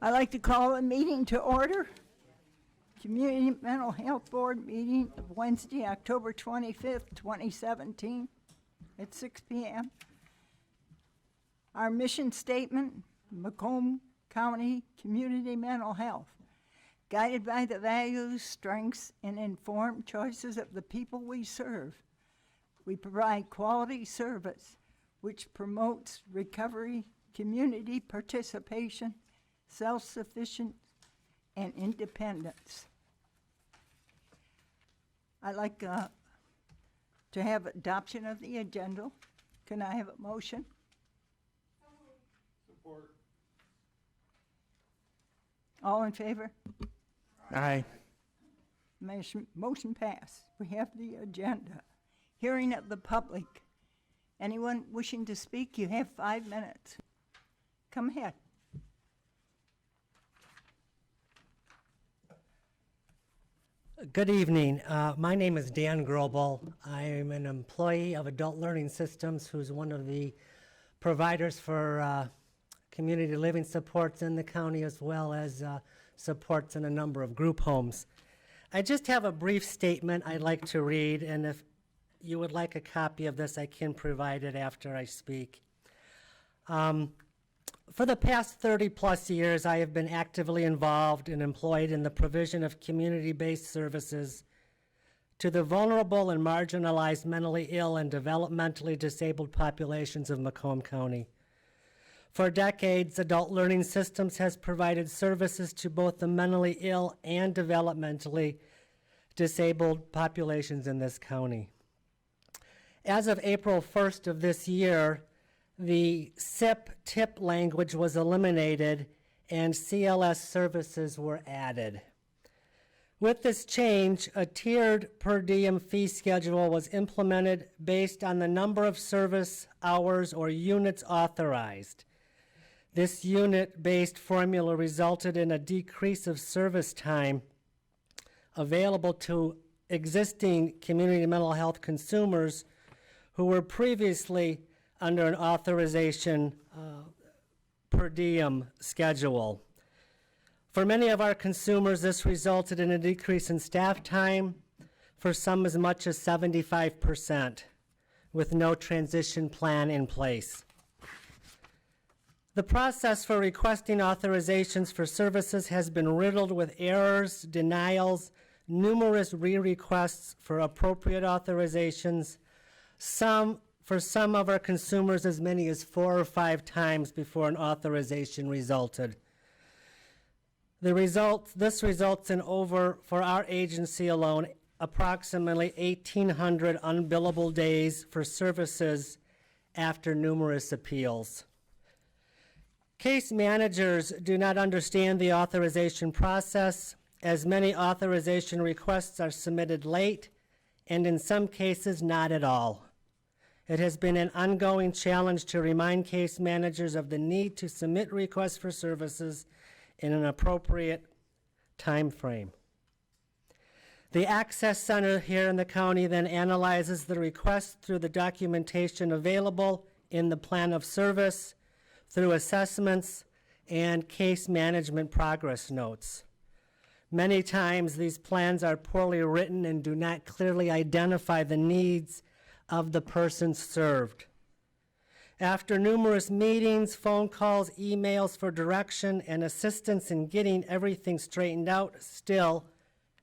I'd like to call the meeting to order. Community Mental Health Board meeting of Wednesday, October 25th, 2017 at 6 p.m. Our mission statement, Macomb County Community Mental Health, guided by the values, strengths, and informed choices of the people we serve. We provide quality service which promotes recovery, community participation, self-sufficiency, and independence. I'd like to have adoption of the agenda. Can I have a motion? Support. All in favor? Aye. Motion passed. We have the agenda. Hearing of the public. Anyone wishing to speak, you have 5 minutes. Come ahead. Good evening. My name is Dan Grobel. I am an employee of Adult Learning Systems, who's one of the providers for community living supports in the county, as well as supports in a number of group homes. I just have a brief statement I'd like to read, and if you would like a copy of this, I can provide it after I speak. For the past 30 plus years, I have been actively involved and employed in the provision of community-based services to the vulnerable and marginalized mentally ill and developmentally disabled populations of Macomb County. For decades, Adult Learning Systems has provided services to both the mentally ill and developmentally disabled populations in this county. As of April 1st of this year, the SIP-TIP language was eliminated and CLS services were added. With this change, a tiered per diem fee schedule was implemented based on the number of service hours or units authorized. This unit-based formula resulted in a decrease of service time available to existing community mental health consumers who were previously under an authorization per diem schedule. For many of our consumers, this resulted in a decrease in staff time, for some as much as 75%, with no transition plan in place. The process for requesting authorizations for services has been riddled with errors, denials, numerous re-requests for appropriate authorizations, for some of our consumers as many as 4 or 5 times before an authorization resulted. This results in for our agency alone, approximately 1,800 unbillable days for services after numerous appeals. Case managers do not understand the authorization process, as many authorization requests are submitted late, and in some cases not at all. It has been an ongoing challenge to remind case managers of the need to submit requests for services in an appropriate time frame. The Access Center here in the county then analyzes the request through the documentation available in the plan of service, through assessments and case management progress notes. Many times these plans are poorly written and do not clearly identify the needs of the person served. After numerous meetings, phone calls, emails for direction and assistance in getting everything straightened out, still,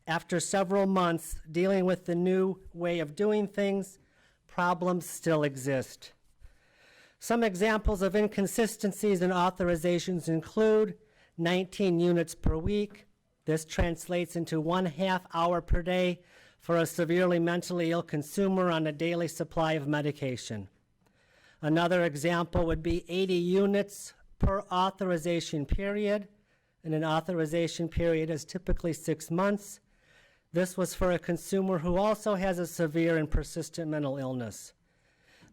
after several months dealing with the new way of doing things, problems still exist. Some examples of inconsistencies in authorizations include 19 units per week. This translates into 1/2 hour per day for a severely mentally ill consumer on a daily supply of medication. Another example would be 80 units per authorization period, and an authorization period is typically 6 months. This was for a consumer who also has a severe and persistent mental illness.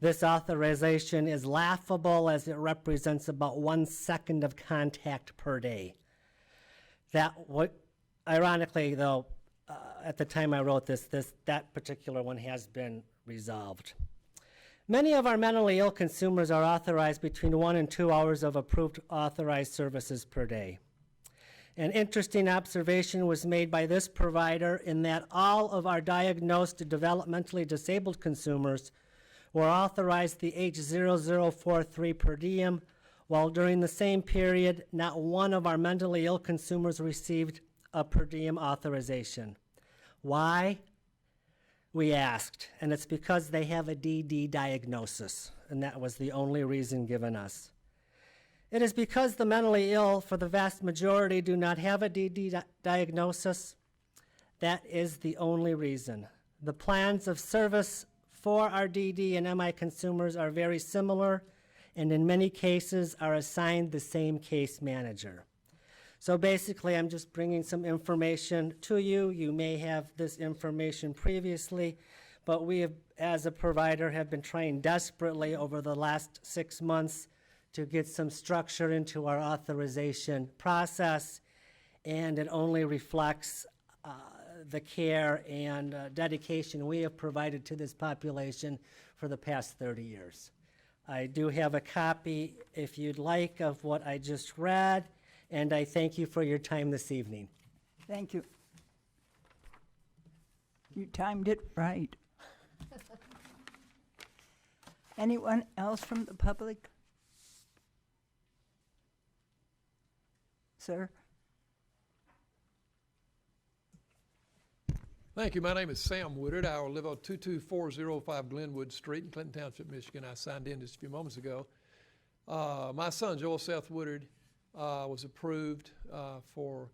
This authorization is laughable as it represents about 1 second of contact per day. Ironically, though, at the time I wrote that particular one has been resolved. Many of our mentally ill consumers are authorized between 1 and 2 hours of approved authorized services per day. An interesting observation was made by this provider in that all of our diagnosed developmentally disabled consumers were authorized the H0043 per diem, while during the same period, not one of our mentally ill consumers received a per diem authorization. Why? We asked, and it's because they have a DD diagnosis, and that was the only reason given us. It is because the mentally ill, for the vast majority, do not have a DD diagnosis. That is the only reason. The plans of service for our DD and MI consumers are very similar, and in many cases are assigned the same case manager. So basically, I'm just bringing some information to you. You may have this information previously, but we have, as a provider, have been trying desperately over the last 6 months to get some structure into our authorization process, and it only reflects the care and dedication we have provided to this population for the past 30 years. I do have a copy, if you'd like, of what I just read, and I thank you for your time this evening. Thank you. You timed it right. Anyone else from the public? Sir? Thank you. My name is Sam Woodard. I live on 22405 Glenwood Street in Clinton Township, Michigan. I signed in just a few moments ago. My son, Joel Seth Woodard, was approved for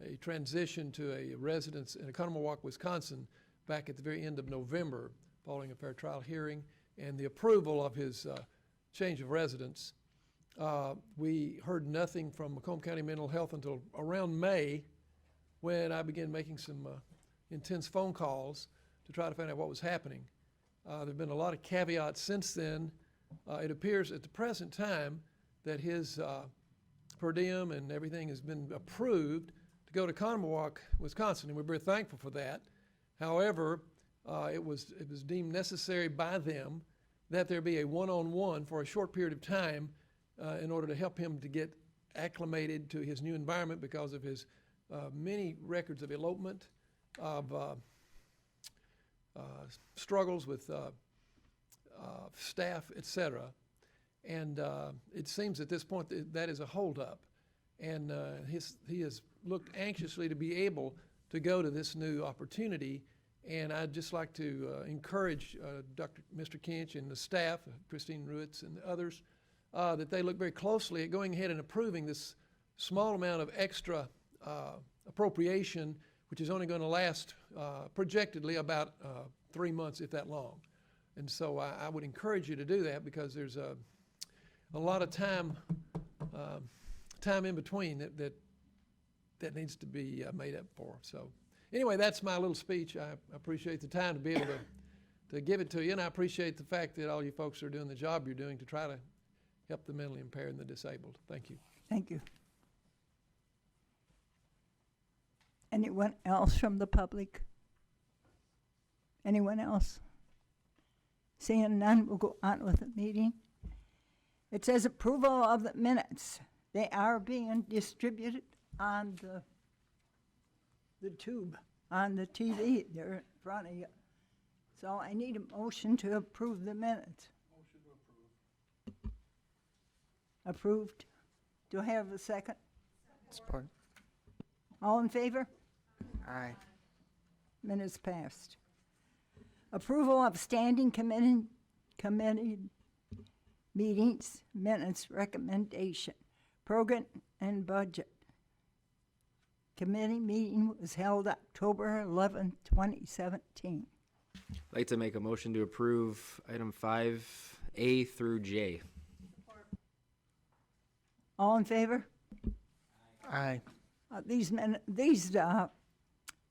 a transition to a residence in Oconomowoc, Wisconsin, back at the very end of November, following a fair trial hearing and the approval of his change of residence. We heard nothing from Macomb County Mental Health until around May, when I began making some intense phone calls to try to find out what was happening. There have been a lot of caveats since then. It appears at the present time that his per diem and everything has been approved to go to Oconomowoc, Wisconsin, and we're very thankful for that. However, it was deemed necessary by them that there be a one-on-one for a short period of time in order to help him to get acclimated to his new environment because of his many records of elopement, of struggles with staff, etc. And it seems at this point that is a holdup. And he has looked anxiously to be able to go to this new opportunity. And I'd just like to encourage Mr. Kinch and the staff, Christine Ruitz and the others, that they look very closely at going ahead and approving this small amount of extra appropriation, which is only going to last projectedly about 3 months, if that long. And so I would encourage you to do that, because there's a lot of time in between that needs to be made up for. So anyway, that's my little speech. I appreciate the time to be able to give it to you, and I appreciate the fact that all you folks are doing the job you're doing to try to help the mentally impaired and the disabled. Thank you. Thank you. Anyone else from the public? Anyone else? Seeing none, we'll go on with the meeting. It says approval of the minutes. They are being distributed on the tube, on the TV. They're in front of you. So I need a motion to approve the minutes. Motion to approve. Approved. Do I have a second? Support. All in favor? Aye. Minutes passed. Approval of standing committee meetings, minutes recommendation, program and budget. Committee meeting was held October 11, 2017. I'd like to make a motion to approve item 5A through J. All in favor? Aye. These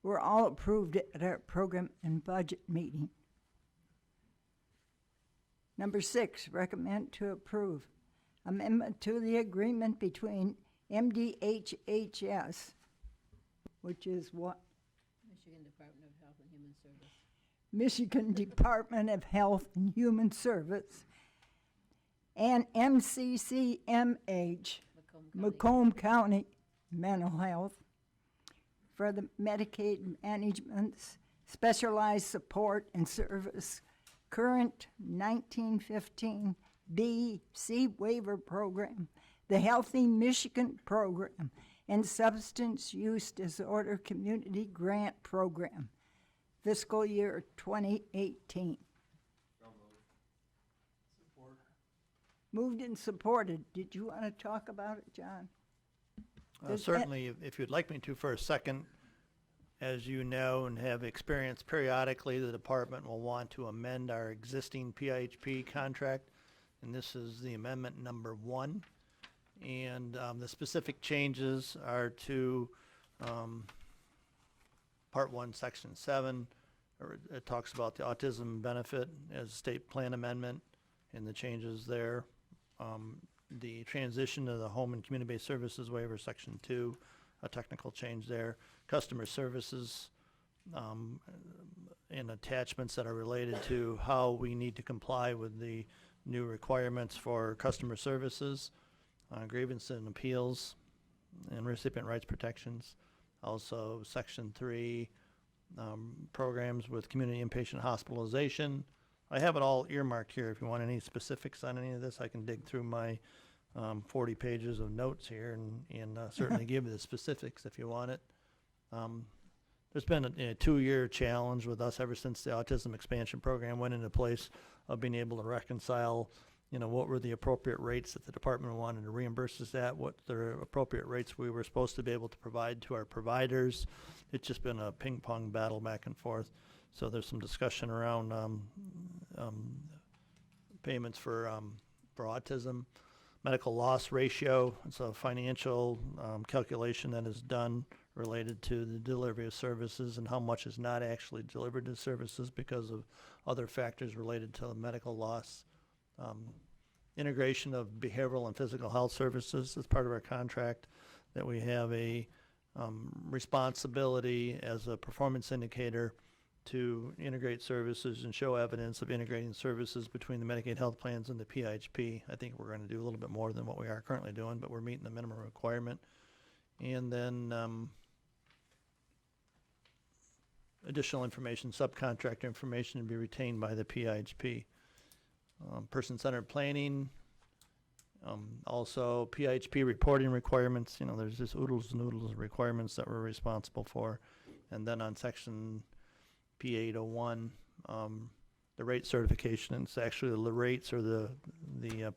were all approved at our program and budget meeting. Number 6, recommend to approve amendment to the agreement between MDHHS, which is what? Michigan Department of Health and Human Service. Michigan Department of Health and Human Service, and MCCMH, Macomb County mental health, for the Medicaid management's specialized support and service, current 1915 B.C. waiver program, the Healthy Michigan program, and substance use disorder community grant program, fiscal year 2018. Moved and supported. Did you want to talk about it, John? Certainly, if you'd like me to for a second, as you know and have experienced periodically, the department will want to amend our existing PIHP contract, and this is the amendment number 1. And the specific changes are to Part 1, Section 7. It talks about the autism benefit as a state plan amendment and the changes there. The transition to the home and community-based services waiver, Section 2, a technical change there. Customer services and attachments that are related to how we need to comply with the new requirements for customer services, grievance and appeals, and recipient rights protections. Also, Section 3, programs with community inpatient hospitalization. I have it all earmarked here. If you want any specifics on any of this, I can dig through my 40 pages of notes here and certainly give you the specifics if you want it. There's been a 2-year challenge with us ever since the autism expansion program went into place of being able to reconcile, what were the appropriate rates that the department wanted to reimburse us at, what the appropriate rates we were supposed to be able to provide to our providers. It's just been a ping pong battle back and forth. So there's some discussion around payments for autism, medical loss ratio. It's a financial calculation that is done related to the delivery of services and how much is not actually delivered to services because of other factors related to medical loss. Integration of behavioral and physical health services as part of our contract, that we have a responsibility as a performance indicator to integrate services and show evidence of integrating services between the Medicaid health plans and the PIHP. I think we're going to do a little bit more than what we are currently doing, but we're meeting the minimum requirement. And then additional information, subcontractor information to be retained by the PIHP. Person-centered planning, also PIHP reporting requirements. There's just oodles and oodles of requirements that we're responsible for. And then on Section P801, the rate certification, it's actually the rates or the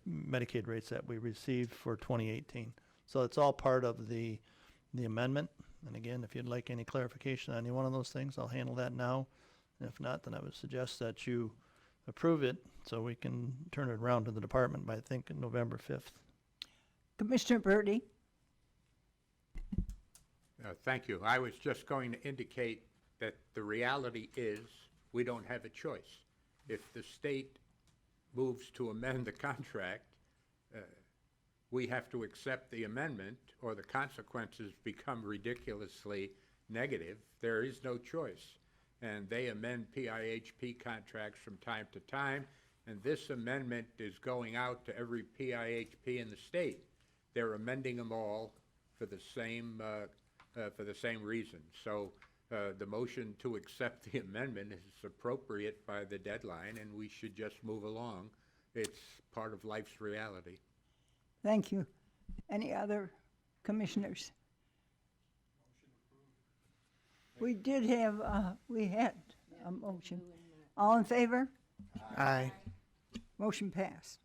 Medicaid rates that we received for 2018. So it's all part of the amendment. And again, if you'd like any clarification on any one of those things, I'll handle that now. And if not, then I would suggest that you approve it so we can turn it around to the department by, I think, November 5th. Commissioner Birdie? Thank you. I was just going to indicate that the reality is we don't have a choice. If the state moves to amend the contract, we have to accept the amendment or the consequences become ridiculously negative. There is no choice. And they amend PIHP contracts from time to time, and this amendment is going out to every PIHP in the state. They're amending them all for the same reason. So the motion to accept the amendment is appropriate by the deadline, and we should just move along. It's part of life's reality. Thank you. Any other commissioners? We did have, we had a motion. All in favor? Aye. Motion passed.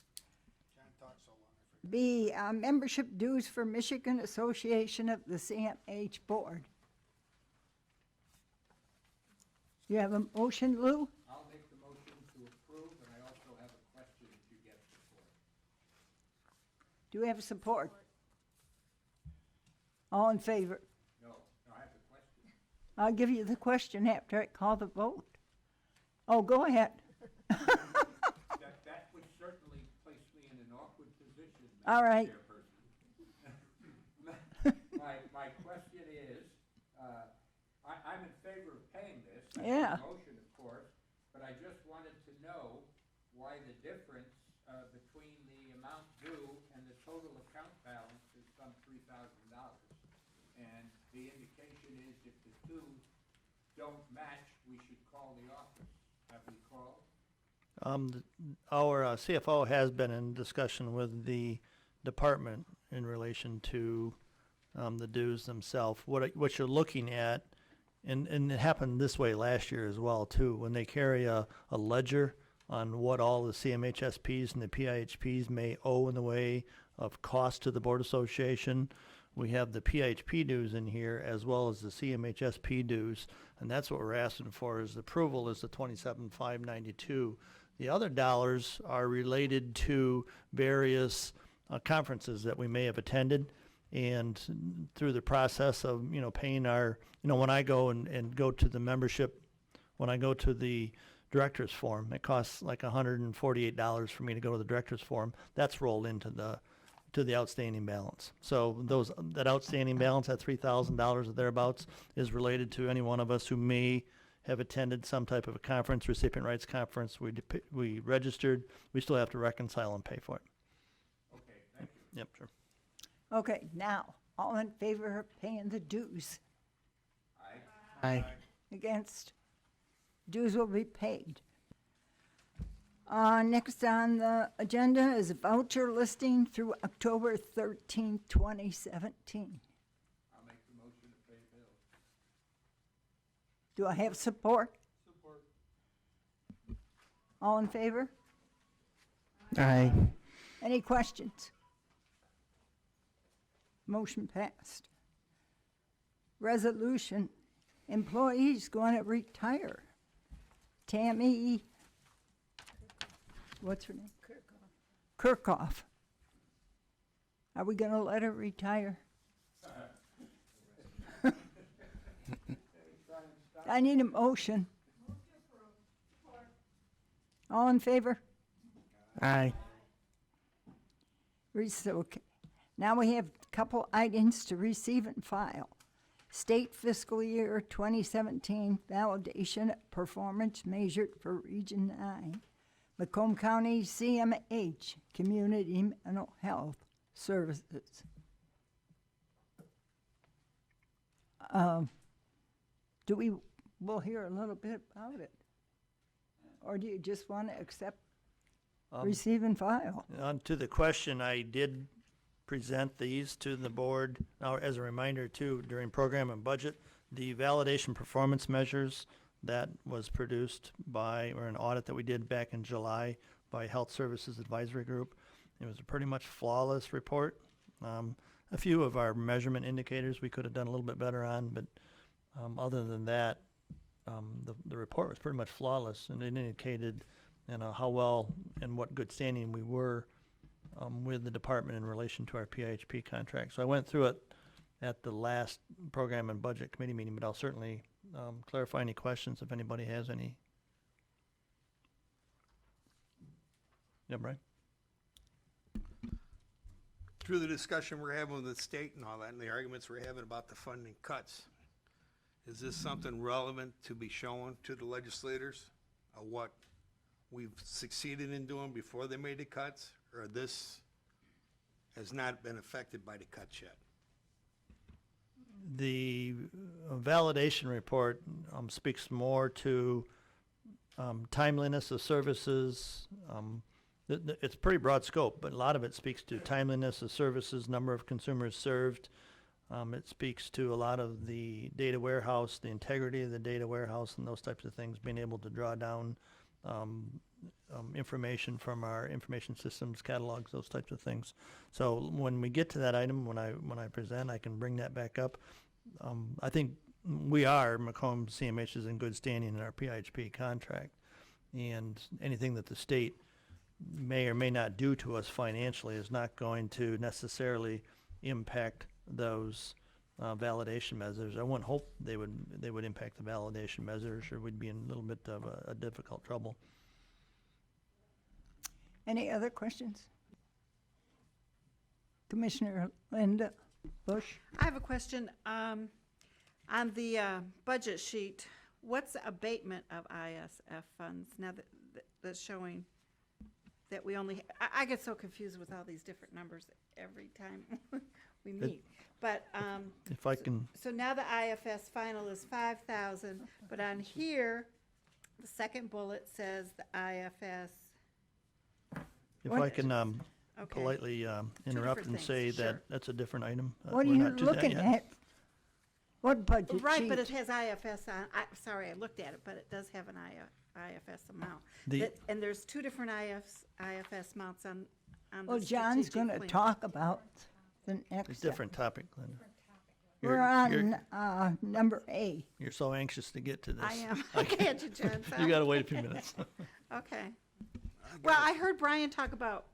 B, membership dues for Michigan Association of the CMH Board. You have a motion, Lou? I'll make the motion to approve, and I also have a question if you get support. Do we have support? All in favor? No, I have a question. I'll give you the question after I call the vote. Oh, go ahead. That would certainly place me in an awkward position, All Madam right. Chairperson. My question is, I'm in favor of paying this. I Yeah. have a motion, of course, but I just wanted to know why the difference between the amount due and the total account balance is some $3,000. the indication is if the two don't match, we should call the office. Have we called? Our CFO has been in discussion with the department in relation to the dues themselves. What you're looking at, and it happened this way last year as well too, when they carry a ledger on what all the CMHSPs and the PIHPs may owe in the way of cost to the Board Association. We have the PIHP dues in here as well as the CMHSP dues, and that's what we're asking for is the approval is the $27,592. The other dollars are related to various conferences that we may have attended, and through the process of paying our when I go and go to the membership, when I go to the director's forum, it costs like $148 for me to go to the director's forum. That's rolled into the outstanding balance. So that outstanding balance, that $3,000 or thereabouts, is related to any one of us who may have attended some type of a conference, recipient rights conference. We registered. We still have to reconcile and pay for it. Okay, thank you. Yep, sure. Okay, now, all in favor of paying the dues? Aye. Against? Dues will be paid. Next on the agenda is a voucher listing through October 13, 2017. I'll make the motion to pay bills. Do I have support? Support. All in favor? Aye. Any questions? Motion passed. Resolution, employees going to retire. Tammy, what's her name? Kirkhoff. Are we going to let her retire? I need a motion. All in favor? Aye. Okay. Now we have a couple items to receive and file. State fiscal year 2017 validation performance measured for Region 9. Macomb County CMH, Community Mental Health Services. We'll hear a little bit about it. Or do you just want to accept, receive and file? On to the question, I did present these to the board. Now, as a reminder too, during program and budget, the validation performance measures that was produced by, or an audit that we did back in July by Health Services Advisory Group. It was a pretty much flawless report. A few of our measurement indicators we could have done a little bit better on, but other than that, the report was pretty much flawless, and it indicated how well and what good standing we were with the department in relation to our PIHP contract. So I went through it at the last program and budget committee meeting, but I'll certainly clarify any questions if anybody has any. Yeah, Brian? Through the discussion we're having with the state and all that, and the arguments we're having about the funding cuts, is this something relevant to be shown to the legislators of what we've succeeded in doing before they made the cuts, or this has not been affected by the cuts yet? The validation report speaks more to timeliness of services. It's pretty broad scope, but a lot of it speaks to timeliness of services, number of consumers served. It speaks to a lot of the data warehouse, the integrity of the data warehouse, and those types of things, being able to draw down information from our information systems, catalogs, those types of things. So when we get to that item, when I present, I can bring that back up. I think Macomb CMH is in good standing in our PIHP contract, and anything that the state may or may not do to us financially is not going to necessarily impact those validation measures. I wouldn't hope they would impact the validation measures, or we'd be in a little bit of a difficult trouble. Any other questions? Commissioner Linda Bush? I have a question. On the budget sheet, what's the abatement of ISF funds now that's showing that we only, I get so confused with all these different numbers every time we meet. But, If I can, so now the IFS final is 5,000, but on here, the second bullet says the IFS, if What- I can okay. politely interrupt different and say things, sure. that that's a different item. What are We're you not to that looking yet. at? What budget sheet? Right, but it has IFS on, sorry, I looked at it, but it does have an IFS amount. The- And there's two different IFS amounts on the Well, John's strategic gonna plan. talk about the next. It's a different topic, Glenda. We're on, number A. You're so anxious to get to this. I am, I can't you, John, You sorry. gotta wait a few minutes. Okay. Well, I heard Brian talk about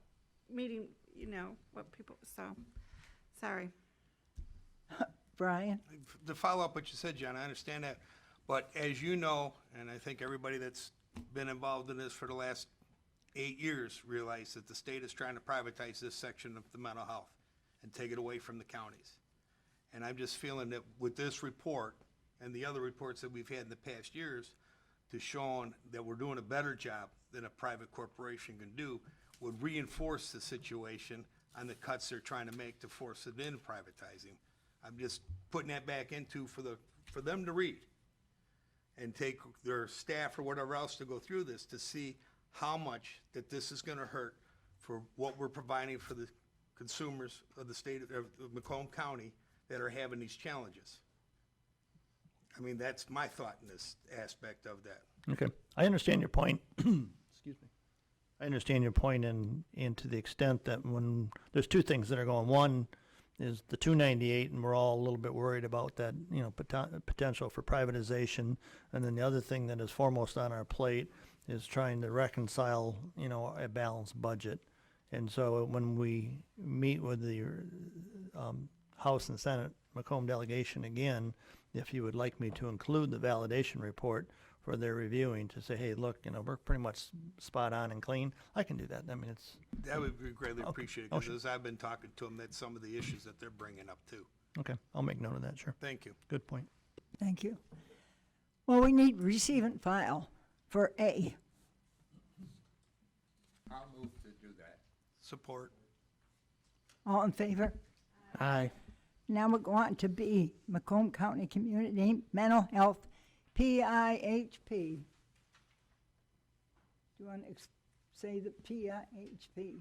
meeting, what people, so, sorry. Brian? To follow up what you said, John, I understand that, but as you know, and I think everybody that's been involved in this for the last 8 years realize that the state is trying to privatize this section of the mental health and take it away from the counties. And I'm just feeling that with this report and the other reports that we've had in the past years, to showing that we're doing a better job than a private corporation can do, would reinforce the situation on the cuts they're trying to make to force it in privatizing. I'm just putting that back into for them to read and take their staff or whatever else to go through this to see how much that this is gonna hurt for what we're providing for the consumers of the state of Macomb County that are having these challenges. I mean, that's my thought in this aspect of that. Okay, I understand your point. Excuse me. I understand your point and to the extent that when, there's two things that are going. One is the 298, and we're all a little bit worried about that, potential for privatization. And then the other thing that is foremost on our plate is trying to reconcile, a balanced budget. And so when we meet with the House and Senate Macomb delegation again, if you would like me to include the validation report for their reviewing to say, hey, look, we're pretty much spot on and clean, I can do that. I mean, it's, That would be greatly appreciated, Oh, because sure. as I've been talking to them, that's some of the issues that they're bringing up too. okay, I'll make note of that, sure. Thank you. Good point. Thank you. Well, we need receive and file for A. I'll move to do that. Support. All in favor? Aye. Now we'll go on to B, Macomb County Community Mental Health, PIHP. Do you want to say the PIHP?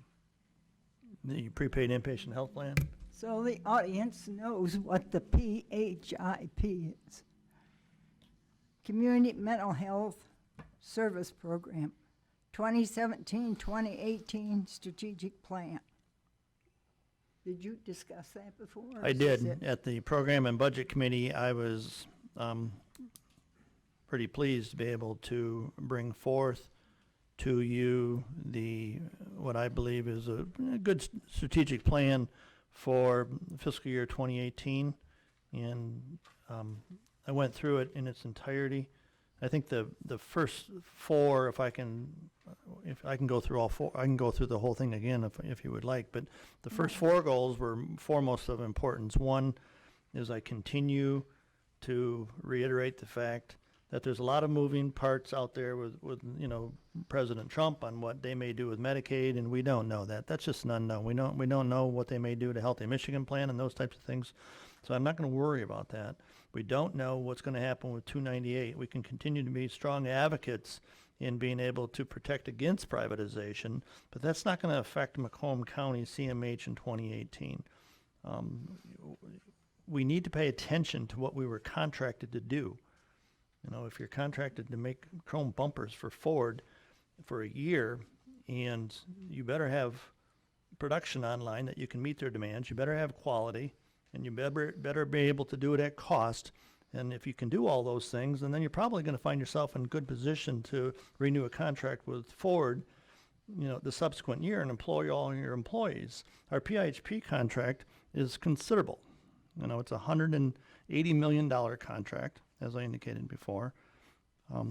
The prepaid inpatient health plan? So the audience knows what the PHIP is. Community Mental Health Service Program, 2017-2018 Strategic Plan. Did you discuss that before? or I is this did. it? At the Program and Budget Committee, I was pretty pleased to be able to bring forth to you what I believe is a good strategic plan for fiscal year 2018. And I went through it in its entirety. I think the first four, if I can go through all four, I can go through the whole thing again if you would like. But the first four goals were foremost of importance. One is I continue to reiterate the fact that there's a lot of moving parts out there with President Trump on what they may do with Medicaid, and we don't know that. That's just an unknown. We don't know what they may do to Healthy Michigan Plan and those types of things. So I'm not going to worry about that. We don't know what's going to happen with 298. We can continue to be strong advocates in being able to protect against privatization, but that's not going to affect Macomb County CMH in 2018. We need to pay attention to what we were contracted to do. If you're contracted to make chrome bumpers for Ford for a year, and you better have production online that you can meet their demands, you better have quality, and you better be able to do it at cost. And if you can do all those things, and then you're probably going to find yourself in good position to renew a contract with Ford, the subsequent year and employ all your employees. Our PIHP contract is considerable. It's a $180 million contract, as I indicated before.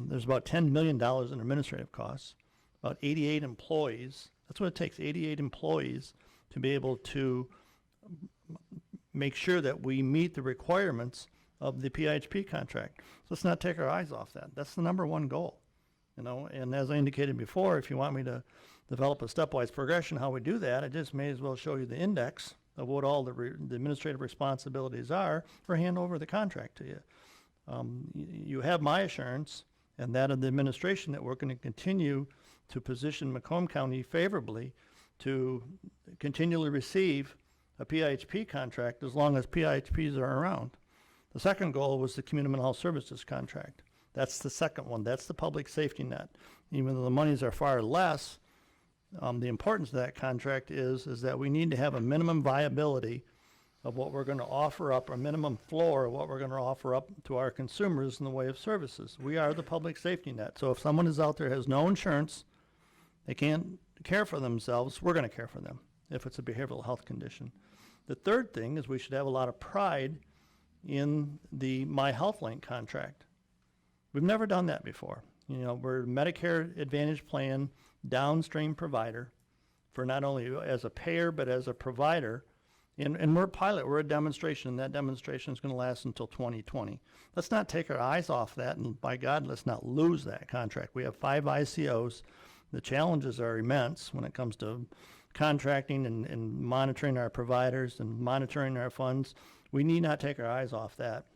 There's about $10 million in administrative costs, about 88 employees. That's what it takes, 88 employees to be able to make sure that we meet the requirements of the PIHP contract. So let's not take our eyes off that. That's the number one goal. And as I indicated before, if you want me to develop a stepwise progression how we do that, I just may as well show you the index of what all the administrative responsibilities are, or hand over the contract to you. You have my assurance and that of the administration that we're going to continue to position Macomb County favorably to continually receive a PIHP contract as long as PIHPs are around. The second goal was the Community Mental Health Services contract. That's the second one. That's the public safety net. Even though the monies are far less, the importance of that contract is that we need to have a minimum viability of what we're going to offer up, a minimum floor of what we're going to offer up to our consumers in the way of services. We are the public safety net. So if someone is out there has no insurance, they can't care for themselves, we're going to care for them if it's a behavioral health condition. The third thing is we should have a lot of pride in the My Health Link contract. We've never done that before. You know, we're a Medicare Advantage plan downstream provider for not only as a payer but as a provider. And we're a pilot, we're a demonstration, and that demonstration is going to last until 2020. Let's not take our eyes off that, and by God, let's not lose that contract. We have 5 ICOs. The challenges are immense when it comes to contracting and monitoring our providers and monitoring our funds. We need not take our eyes off that.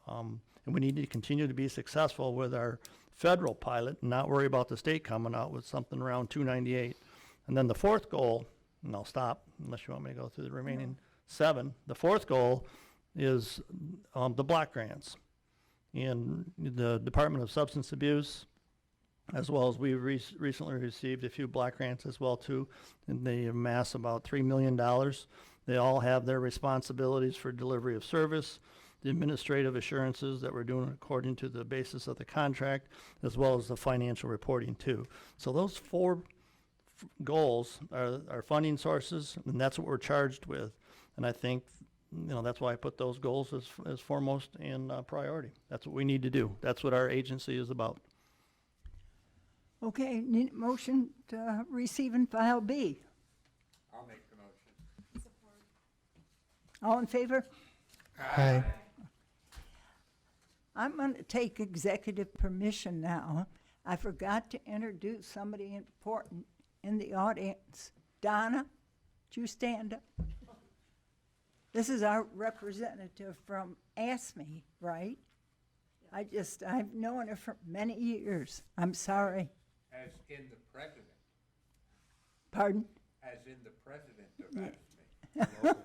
And we need to continue to be successful with our federal pilot and not worry about the state coming out with something around 298. And then the fourth goal, and I'll stop unless you want me to go through the remaining 7. The fourth goal is the block grants. In the Department of Substance Abuse, as well as we recently received a few block grants as well too, and they amass about $3 million. They all have their responsibilities for delivery of service, the administrative assurances that we're doing according to the basis of the contract, as well as the financial reporting too. So those 4 goals are our funding sources, and that's what we're charged with. And I think, you know, that's why I put those goals as foremost in priority. That's what we need to do. That's what our agency is about. Okay, need a motion to receive and file B. I'll make the motion. All in favor? Aye. I'm going to take executive permission now. I forgot to introduce somebody important in the audience. Donna, would you stand up? This is our representative from ASME, right? I've known her for many years. I'm sorry. As in the president, Pardon? as in the president of ASME.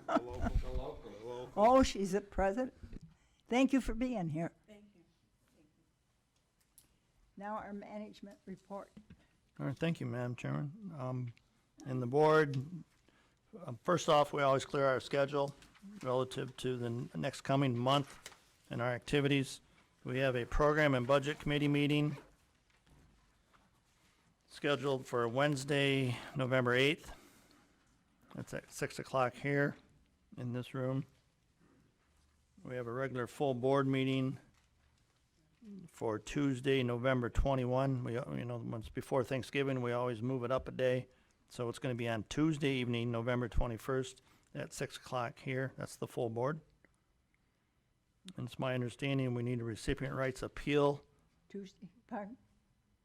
The local. Oh, she's a president. Thank you for being here. Thank you. Now our management report. All right, thank you, Madam Chairman. And the board, first off, we always clear our schedule relative to the next coming month and our activities. We have a program and budget committee meeting scheduled for Wednesday, November 8th. That's at 6 o'clock here in this room. We have a regular full board meeting for Tuesday, November 21. Once before Thanksgiving, we always move it up a day. So it's going to be on Tuesday evening, November 21st at 6 o'clock here. That's the full board. And it's my understanding we need a recipient rights appeal Tuesday, pardon?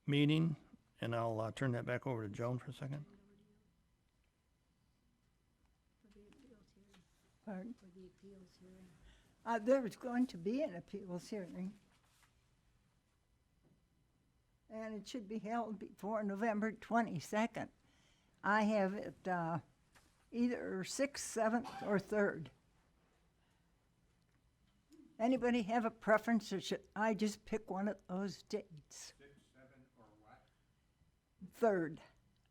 meeting. And I'll turn that back over to Joan for a second. Pardon? For the appeals hearing. There was going to be an appeals hearing. And it should be held before November 22nd. I have it either 6th, 7th, or 3rd. Anybody have a preference, or should I just pick one of those dates? 6, 7, or what? 3rd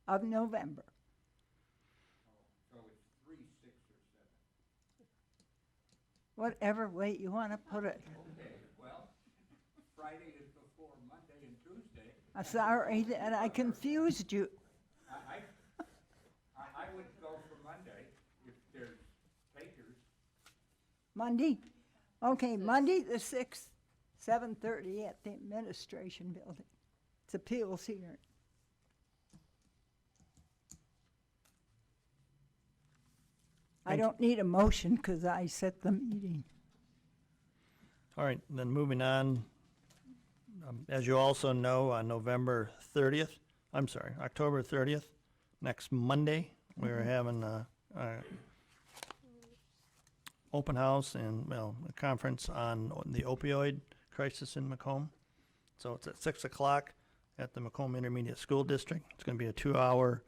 of November. So it's 3, 6, or 7. Whatever way you want to put it. Okay, well, Friday is before Monday and Tuesday. I'm sorry that I confused you. I would go for Monday if there's takers. Monday? Okay, Monday the 6th, 7:30 at the administration building. It's appeals hearing. I don't need a motion because I set the meeting. All right, then moving on. As you also know, on October 30th, next Monday, we're having open house and, well, a conference on the opioid crisis in Macomb. So it's at 6 o'clock at the Macomb Intermediate School District. It's going to be a 2-hour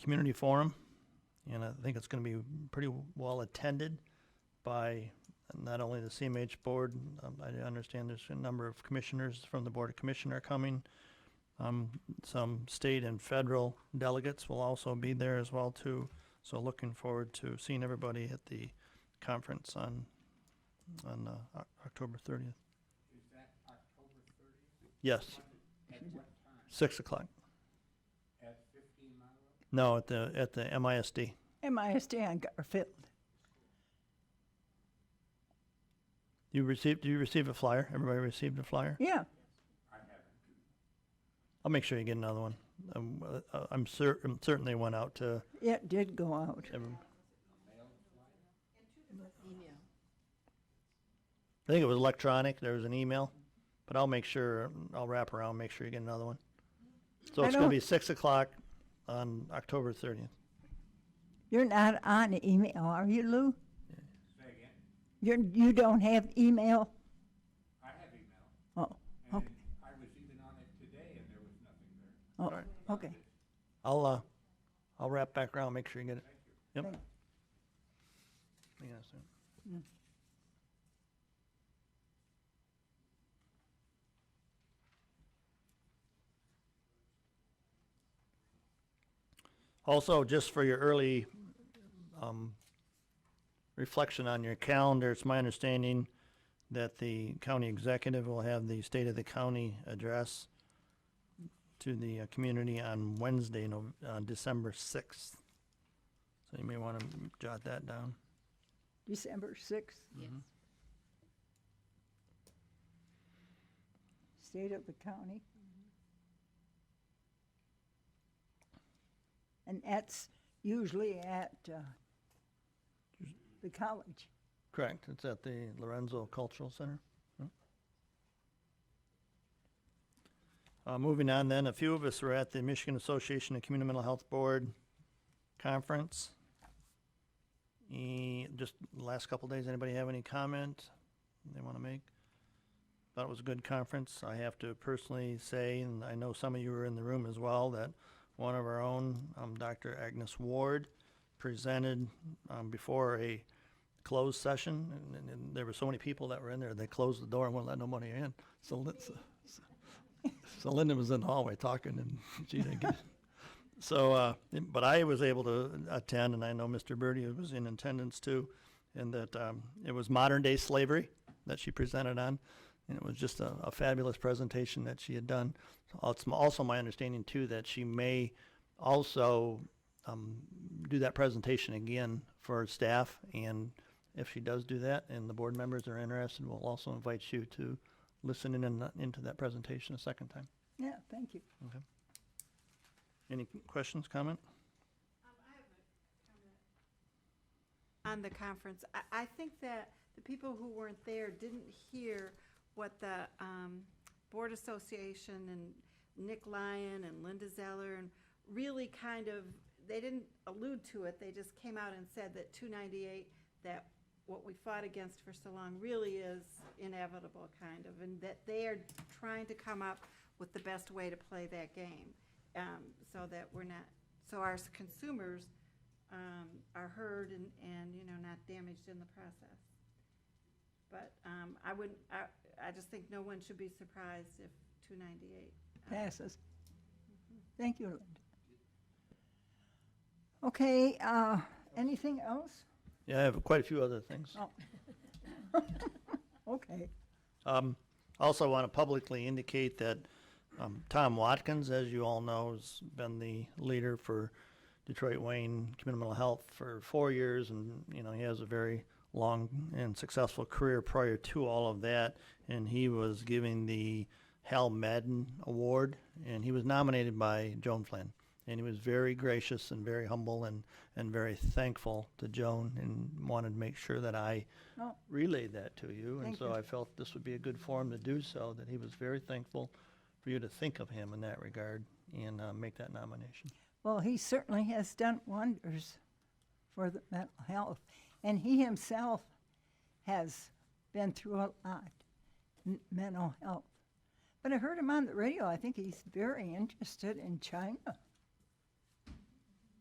community forum, and I think it's going to be pretty well attended by not only the CMH board. I understand there's a number of commissioners from the Board of Commissioner coming. Some state and federal delegates will also be there as well too. So looking forward to seeing everybody at the conference on October 30th. Is that October 30th? Yes, At what time? 6 o'clock. At 15 Mile Road? No, at the MISD. MISD on Garfield. Did you receive a flyer? Everybody received a flyer? Yeah, I haven't. I'll make sure you get another one. I'm certain they went out to it did go out. everyone. I think it was electronic. There was an email, but I'll make sure, I'll wrap around, make sure you get another one. So I it's going to don't- be 6 o'clock on October 30th. You're not on email, are you, Lou? Say again? You don't have email? I have email, Oh, and okay. I was even on it today, and there was nothing there. Oh, okay. I'll wrap back around, make sure you get it. Yep. Thank- Hang on a second. Also, just for your early reflection on your calendar, it's my understanding that the county executive will have the State of the County address to the community on Wednesday, December 6th. So you may want to jot that down. December 6th? Yes. State of the county. And that's usually at the college. Correct. It's at the Lorenzo Cultural Center. Moving on then, a few of us were at the Michigan Association of Community Mental Health Board conference. Just the last couple days, anybody have any comment they want to make? Thought it was a good conference. I have to personally say, and I know some of you were in the room as well, that one of our own, Dr. Agnes Ward, presented before a closed session, and there were so many people that were in there, they closed the door and wouldn't let nobody in. So Linda was in the hallway talking, and she didn't get. So, but I was able to attend, and I know Mr. Birdie was in attendance too, and that it was modern day slavery that she presented on, and it was just a fabulous presentation that she had done. It's also my understanding too that she may also do that presentation again for staff, and if she does do that and the board members are interested, we'll also invite you to listen in into that presentation a second time. Yeah, thank you. Okay. Any questions, comment? On the conference, I think that the people who weren't there didn't hear what the Board Association and Nick Lyon and Linda Zeller and really kind of, they didn't allude to it, they just came out and said that 298, that what we fought against for so long really is inevitable kind of, and that they are trying to come up with the best way to play that game, so that we're not, so our consumers are heard and, you know, not damaged in the process. But I wouldn't, I just think no one should be surprised if 298. Passes. Thank you, Linda. Okay, anything else? Yeah, I have quite a few other things. Oh. Okay. Also want to publicly indicate that Tom Watkins, as you all know, has been the leader for Detroit Wayne Community Mental Health for 4 years, and you know he has a very long and successful career prior to all of that. And he was giving the Hal Madden Award, and he was nominated by Joan Flynn. And he was very gracious and very humble and very thankful to Joan, and wanted to make sure that I Oh. relayed that to you. And Thank so you. I felt this would be a good forum to do so, that he was very thankful for you to think of him in that regard and make that nomination. Well, he certainly has done wonders for the mental health. And he himself has been through a lot, mental health. But I heard him on the radio. I think he's very interested in China.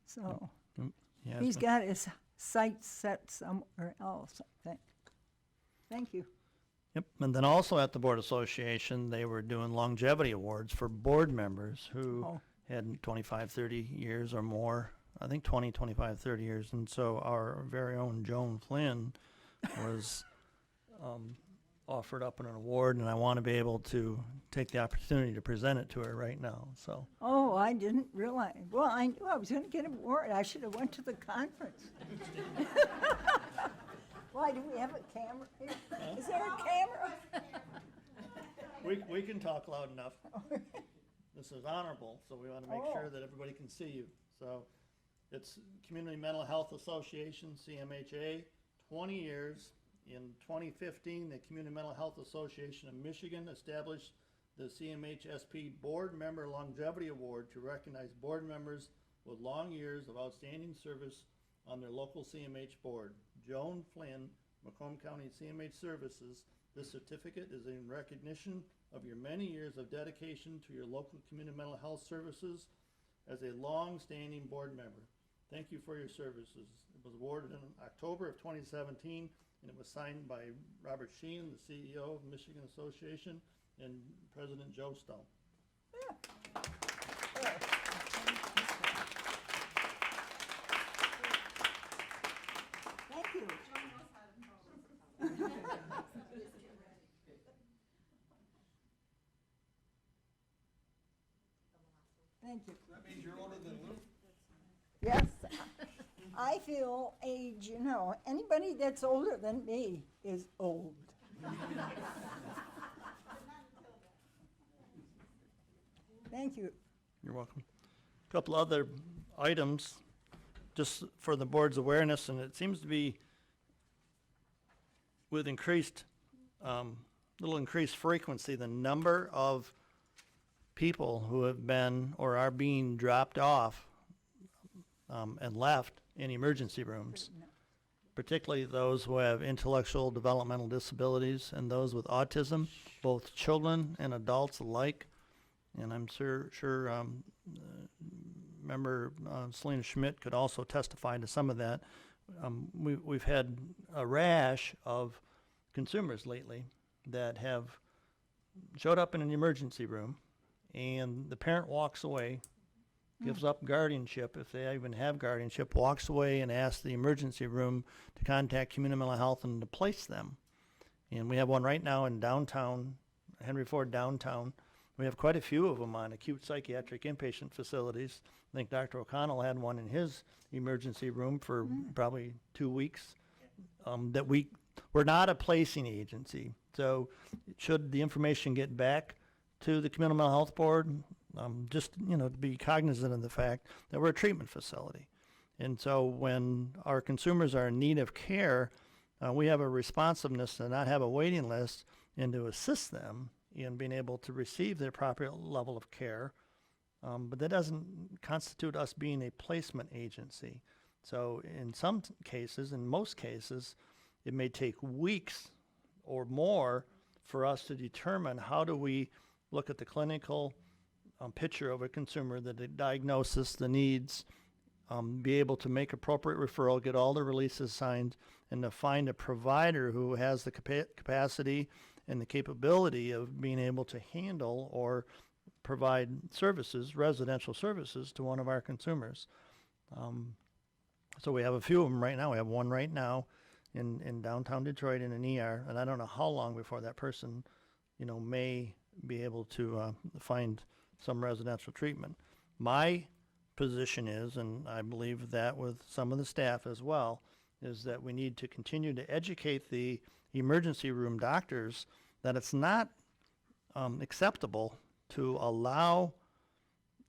So Yeah, he's got his sights set somewhere else, I think. Thank you. Yep, and then also at the Board Association, they were doing longevity awards for board members who Oh. had 25, 30 years or more. I think 20, 25, 30 years. And so our very own Joan Flynn was offered up an award, and I want to be able to take the opportunity to present it to her right now. So Oh, I didn't realize. Well, I knew I was going to get an award. I should have went to the conference. Why, do we have a camera here? Is there a camera? we can talk loud enough. This is honorable, so we want to make sure that everybody can see you. So it's Community Mental Health Association, CMHA, 20 years. In 2015, the Community Mental Health Association of Michigan established the CMHSP Board Member Longevity Award to recognize board members with long years of outstanding service on their local CMH board. Joan Flynn, Macomb County CMH Services. This certificate is in recognition of your many years of dedication to your local community mental health services as a long-standing board member. Thank you for your services. It was awarded in October of 2017, and it was signed by Robert Sheen, the CEO of Michigan Association, and President Joe Stone. Thank you. Thank you. That means you're older than Lou. Yes, I feel age, you know, anybody that's older than me is old. Thank you. You're welcome. A couple other items, just for the board's awareness, and it seems to be with little increased frequency, the number of people who have been or are being dropped off and left in emergency rooms, particularly those who have intellectual developmental disabilities and those with autism, both children and adults alike. And I'm sure Member Selena Schmidt could also testify to some of that. We've had a rash of consumers lately that have showed up in an emergency room, and the parent walks away, gives up guardianship, if they even have guardianship, walks away and asks the emergency room to contact Community Mental Health and to place them. And we have one right now in downtown, Henry Ford downtown. We have quite a few of them on acute psychiatric inpatient facilities. I think Dr. O'Connell had one in his emergency room for probably 2 weeks. We're not a placing agency. So should the information get back to the Community Mental Health Board, just, to be cognizant of the fact that we're a treatment facility. And so when our consumers are in need of care, we have a responsiveness to not have a waiting list and to assist them in being able to receive their proper level of care. But that doesn't constitute us being a placement agency. So in some cases, in most cases, it may take weeks or more for us to determine how do we look at the clinical picture of a consumer, the diagnosis, the needs, be able to make appropriate referral, get all the releases signed, and to find a provider who has the capacity and the capability of being able to handle or provide services, residential services, to one of our consumers. So we have a few of them right now. We have one right now in downtown Detroit in an ER, and I don't know how long before that person, may be able to find some residential treatment. My position is, and I believe that with some of the staff as well, is that we need to continue to educate the emergency room doctors that it's not acceptable to allow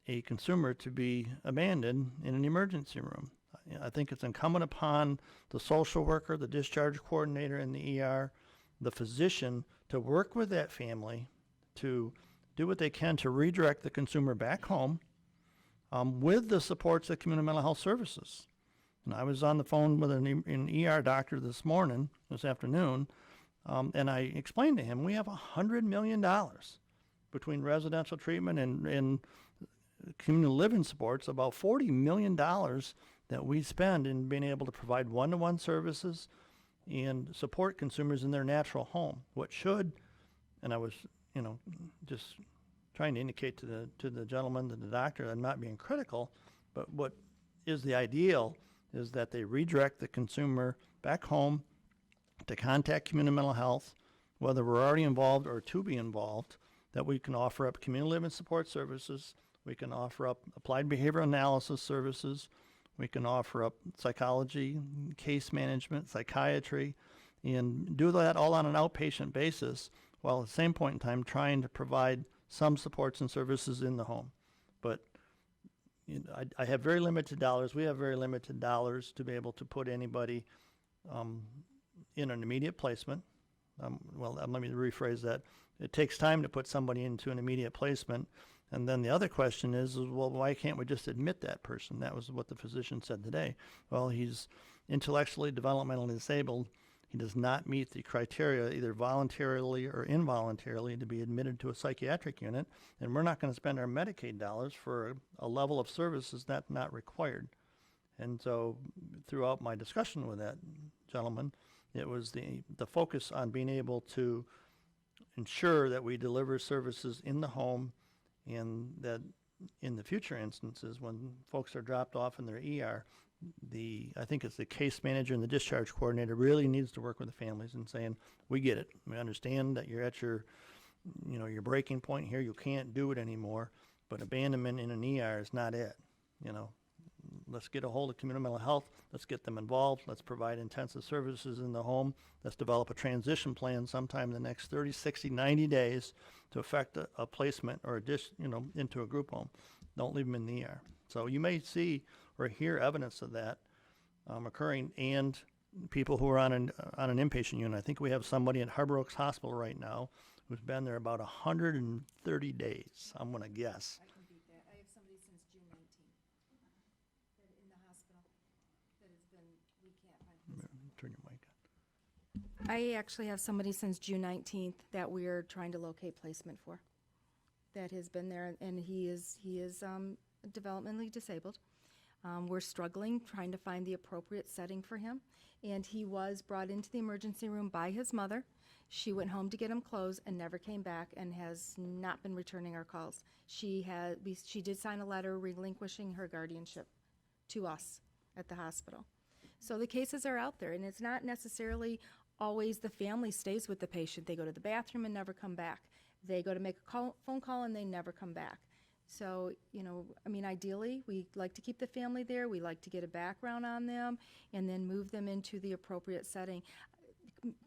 a consumer to be abandoned in an emergency room. I think it's incumbent upon the social worker, the discharge coordinator in the ER, the physician, to work with that family to do what they can to redirect the consumer back home with the supports of Community Mental Health Services. And I was on the phone with an ER doctor this afternoon, and I explained to him we have $100 million between residential treatment and community living supports, about $40 million that we spend in being able to provide one-to-one services and support consumers in their natural home. What should, and I was, just trying to indicate to the gentleman, to the doctor, I'm not being critical, but what is the ideal is that they redirect the consumer back home to contact community mental health, whether we're already involved or to be involved, that we can offer up community living support services, we can offer up applied behavioral analysis services, we can offer up psychology, case management, psychiatry, and do that all on an outpatient basis, while at the same point in time trying to provide some supports and services in the home. But I have very limited dollars. We have very limited dollars to be able to put anybody in an immediate placement. Let me rephrase that. It takes time to put somebody into an immediate placement. And then the other question is, well, why can't we just admit that person? That was what the physician said today. Well, he's intellectually, developmentally disabled. He does not meet the criteria, either voluntarily or involuntarily, to be admitted to a psychiatric unit. And we're not going to spend our Medicaid dollars for a level of services that's not required. And so throughout my discussion with that gentleman, it was the focus on being able to ensure that we deliver services in the home, and that in the future instances when folks are dropped off in their ER, I think it's the case manager and the discharge coordinator really needs to work with the families and saying, we get it. We understand that you're at your breaking point here. You can't do it anymore, but abandonment in an ER is not it. Let's get a hold of community mental health. Let's get them involved. Let's provide intensive services in the home. Let's develop a transition plan sometime in the next 30, 60, 90 days to effect a placement or into a group home. Don't leave them in the ER. So you may see or hear evidence of that occurring, and people who are on an inpatient unit. I think we have somebody at Harbor Oaks Hospital right now who's been there about 130 days, I'm going to guess. I can beat that. I have somebody since June 19th in the hospital that has been, we can't find. Turn your mic on. I actually have somebody since June 19th that we're trying to locate placement for, that has been there, and he is developmentally disabled. We're struggling trying to find the appropriate setting for him, and he was brought into the emergency room by his mother. She went home to get him clothes and never came back, and has not been returning our calls. She did sign a letter relinquishing her guardianship to us at the hospital. So the cases are out there, and it's not necessarily always the family stays with the patient. They go to the bathroom and never come back. They go to make a phone call and they never come back. So, ideally, we like to keep the family there. We like to get a background on them and then move them into the appropriate setting.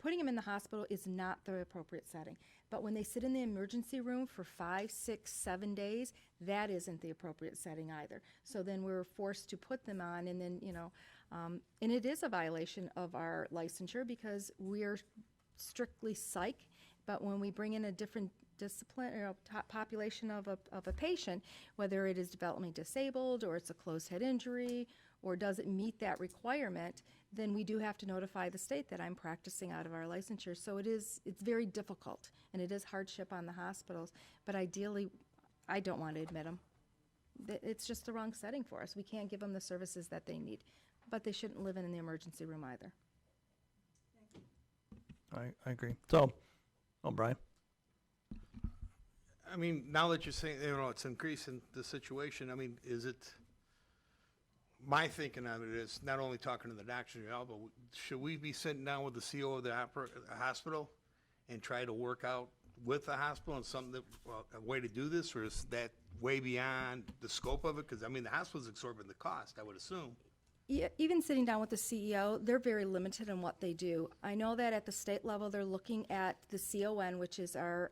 Putting them in the hospital is not the appropriate setting. But when they sit in the emergency room for 5, 6, 7 days, that isn't the appropriate setting either. So then we're forced to put them on, and then, and it is a violation of our licensure because we're strictly psych. But when we bring in a different discipline or population of a patient, whether it is developmentally disabled or it's a closed head injury or doesn't meet that requirement, then we do have to notify the state that I'm practicing out of our licensure. So it's very difficult, and it is hardship on the hospitals. But ideally, I don't want to admit them. It's just the wrong setting for us. We can't give them the services that they need, but they shouldn't live in the emergency room either. I agree. So, Brian. Now that you're saying, it's increasing the situation, is it, my thinking of it is not only talking to the doctor, but should we be sitting down with the CO of the hospital and try to work out with the hospital and a way to do this, or is that way beyond the scope of it? Because, the hospital's absorbing the cost, I would assume. Yeah, even sitting down with the CEO, they're very limited in what they do. I know that at the state level, they're looking at the CON, which is our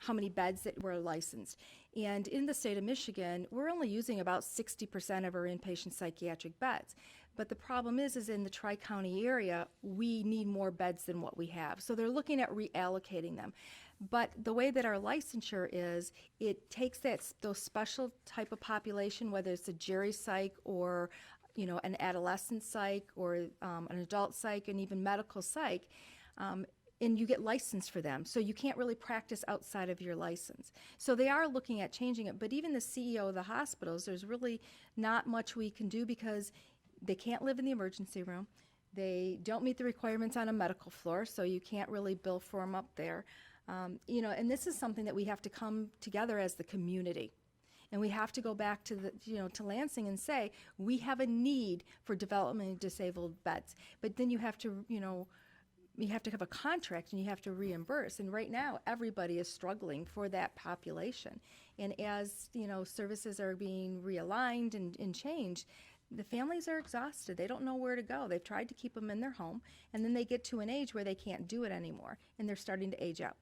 how many beds that were licensed. And in the state of Michigan, we're only using about 60% of our inpatient psychiatric beds. But the problem is in the Tri-County area, we need more beds than what we have. So they're looking at reallocating them. But the way that our licensure is, it takes those special type of population, whether it's a geri psych or an adolescent psych or an adult psych and even medical psych, and you get licensed for them. So you can't really practice outside of your license. So they are looking at changing it, but even the CEO of the hospitals, there's really not much we can do because they can't live in the emergency room. They don't meet the requirements on a medical floor, so you can't really bill for them up there. And this is something that we have to come together as the community. And we have to go back to to Lansing and say, we have a need for developmentally disabled beds. But then you have to, you have to have a contract and you have to reimburse. And right now, everybody is struggling for that population. And as, services are being realigned and changed, the families are exhausted. They don't know where to go. They've tried to keep them in their home, and then they get to an age where they can't do it anymore, and they're starting to age out.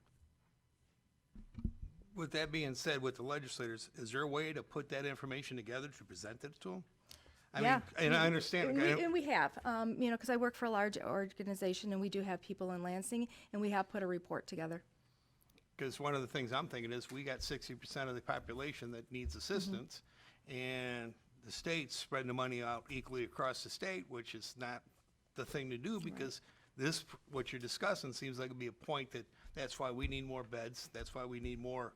With that being said, with the legislators, is there a way to put that information together to present it to them? I mean, and I understand. And we have, because I work for a large organization, and we do have people in Lansing, and we have put a report together. Because one of the things I'm thinking is we got 60% of the population that needs assistance, and the state's spreading the money out equally across the state, which is not the thing to do because this, what you're discussing, seems like it'd be a point that's why we need more beds. That's why we need more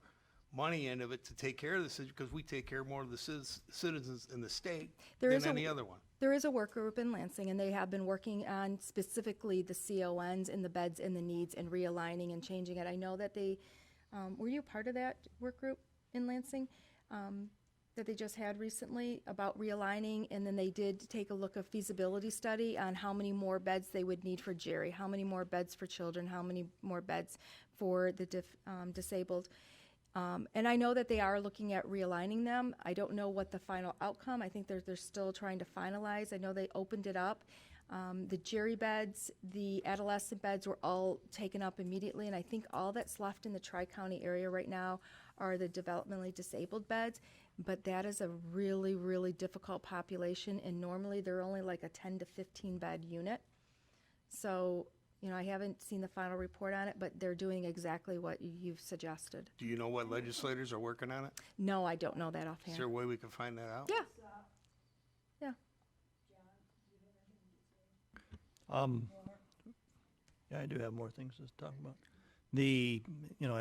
money into it to take care of this, because we take care more of the citizens in the state than any other one. There is a work group in Lansing, and they have been working on specifically the CONs and the beds and the needs and realigning and changing it. I know that they, were you part of that work group in Lansing that they just had recently about realigning? And then they did take a look of feasibility study on how many more beds they would need for Jerry, how many more beds for children, how many more beds for the disabled. And I know that they are looking at realigning them. I don't know what the final outcome. I think they're still trying to finalize. I know they opened it up. The Jerry beds, the adolescent beds were all taken up immediately, and I think all that's left in the Tri-County area right now are the developmentally disabled beds, but that is a really, really difficult population, and normally they're only like a 10 to 15 bed unit. So, I haven't seen the final report on it, but they're doing exactly what you've suggested. Do you know what legislators are working on it? No, I don't know that Is offhand. there a way we can find that out? Yeah. Yeah. Yeah, I do have more things to talk about.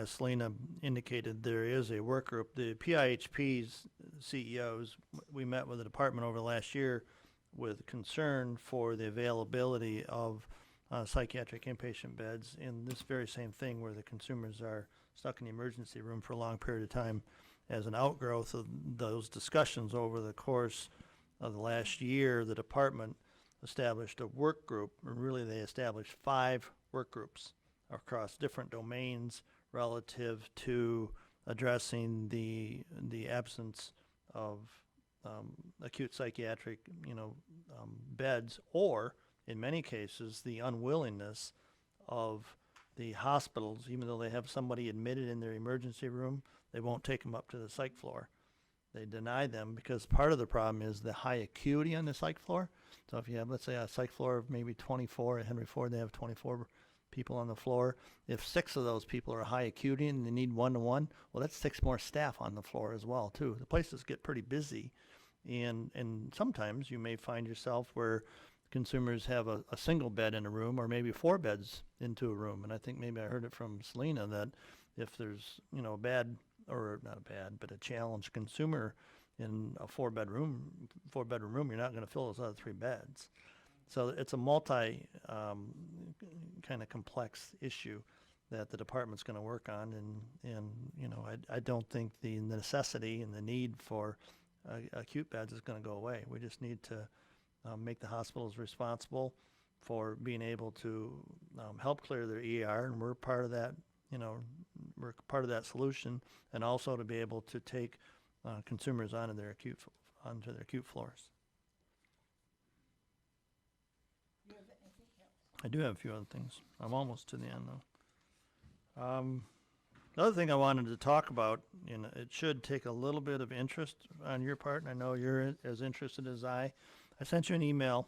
As Selena indicated, there is a work group. The PIHP's CEOs, we met with the department over the last year with concern for the availability of psychiatric inpatient beds in this very same thing where the consumers are stuck in the emergency room for a long period of time. As an outgrowth of those discussions over the course of the last year, the department established a work group, and really they established 5 work groups across different domains relative to addressing the absence of acute psychiatric beds, or in many cases the unwillingness of the hospitals, even though they have somebody admitted in their emergency room, they won't take them up to the psych floor. They deny them because part of the problem is the high acuity on the psych floor. So if you have, let's say, a psych floor of maybe 24, at Henry Ford they have 24 people on the floor. If 6 of those people are high acuity and they need 1-to-1, well, that's 6 more staff on the floor as well, too. The places get pretty busy. And sometimes you may find yourself where consumers have a single bed in a room, or maybe 4 beds into a room. And I think maybe I heard it from Selena that if there's, a bad, or not a bad, but a challenged consumer in a 4-bedroom room, you're not going to fill those other 3 beds. So it's a multi kind of complex issue that the department's going to work on, and I don't think the necessity and the need for acute beds is going to go away. We just need to make the hospitals responsible for being able to help clear their ER, and we're part of that. We're part of that solution, and also to be able to take consumers onto their acute floors. I do have a few other things. I'm almost to the end, though. The other thing I wanted to talk about, and it should take a little bit of interest on your part, and I know you're as interested as I sent you an email,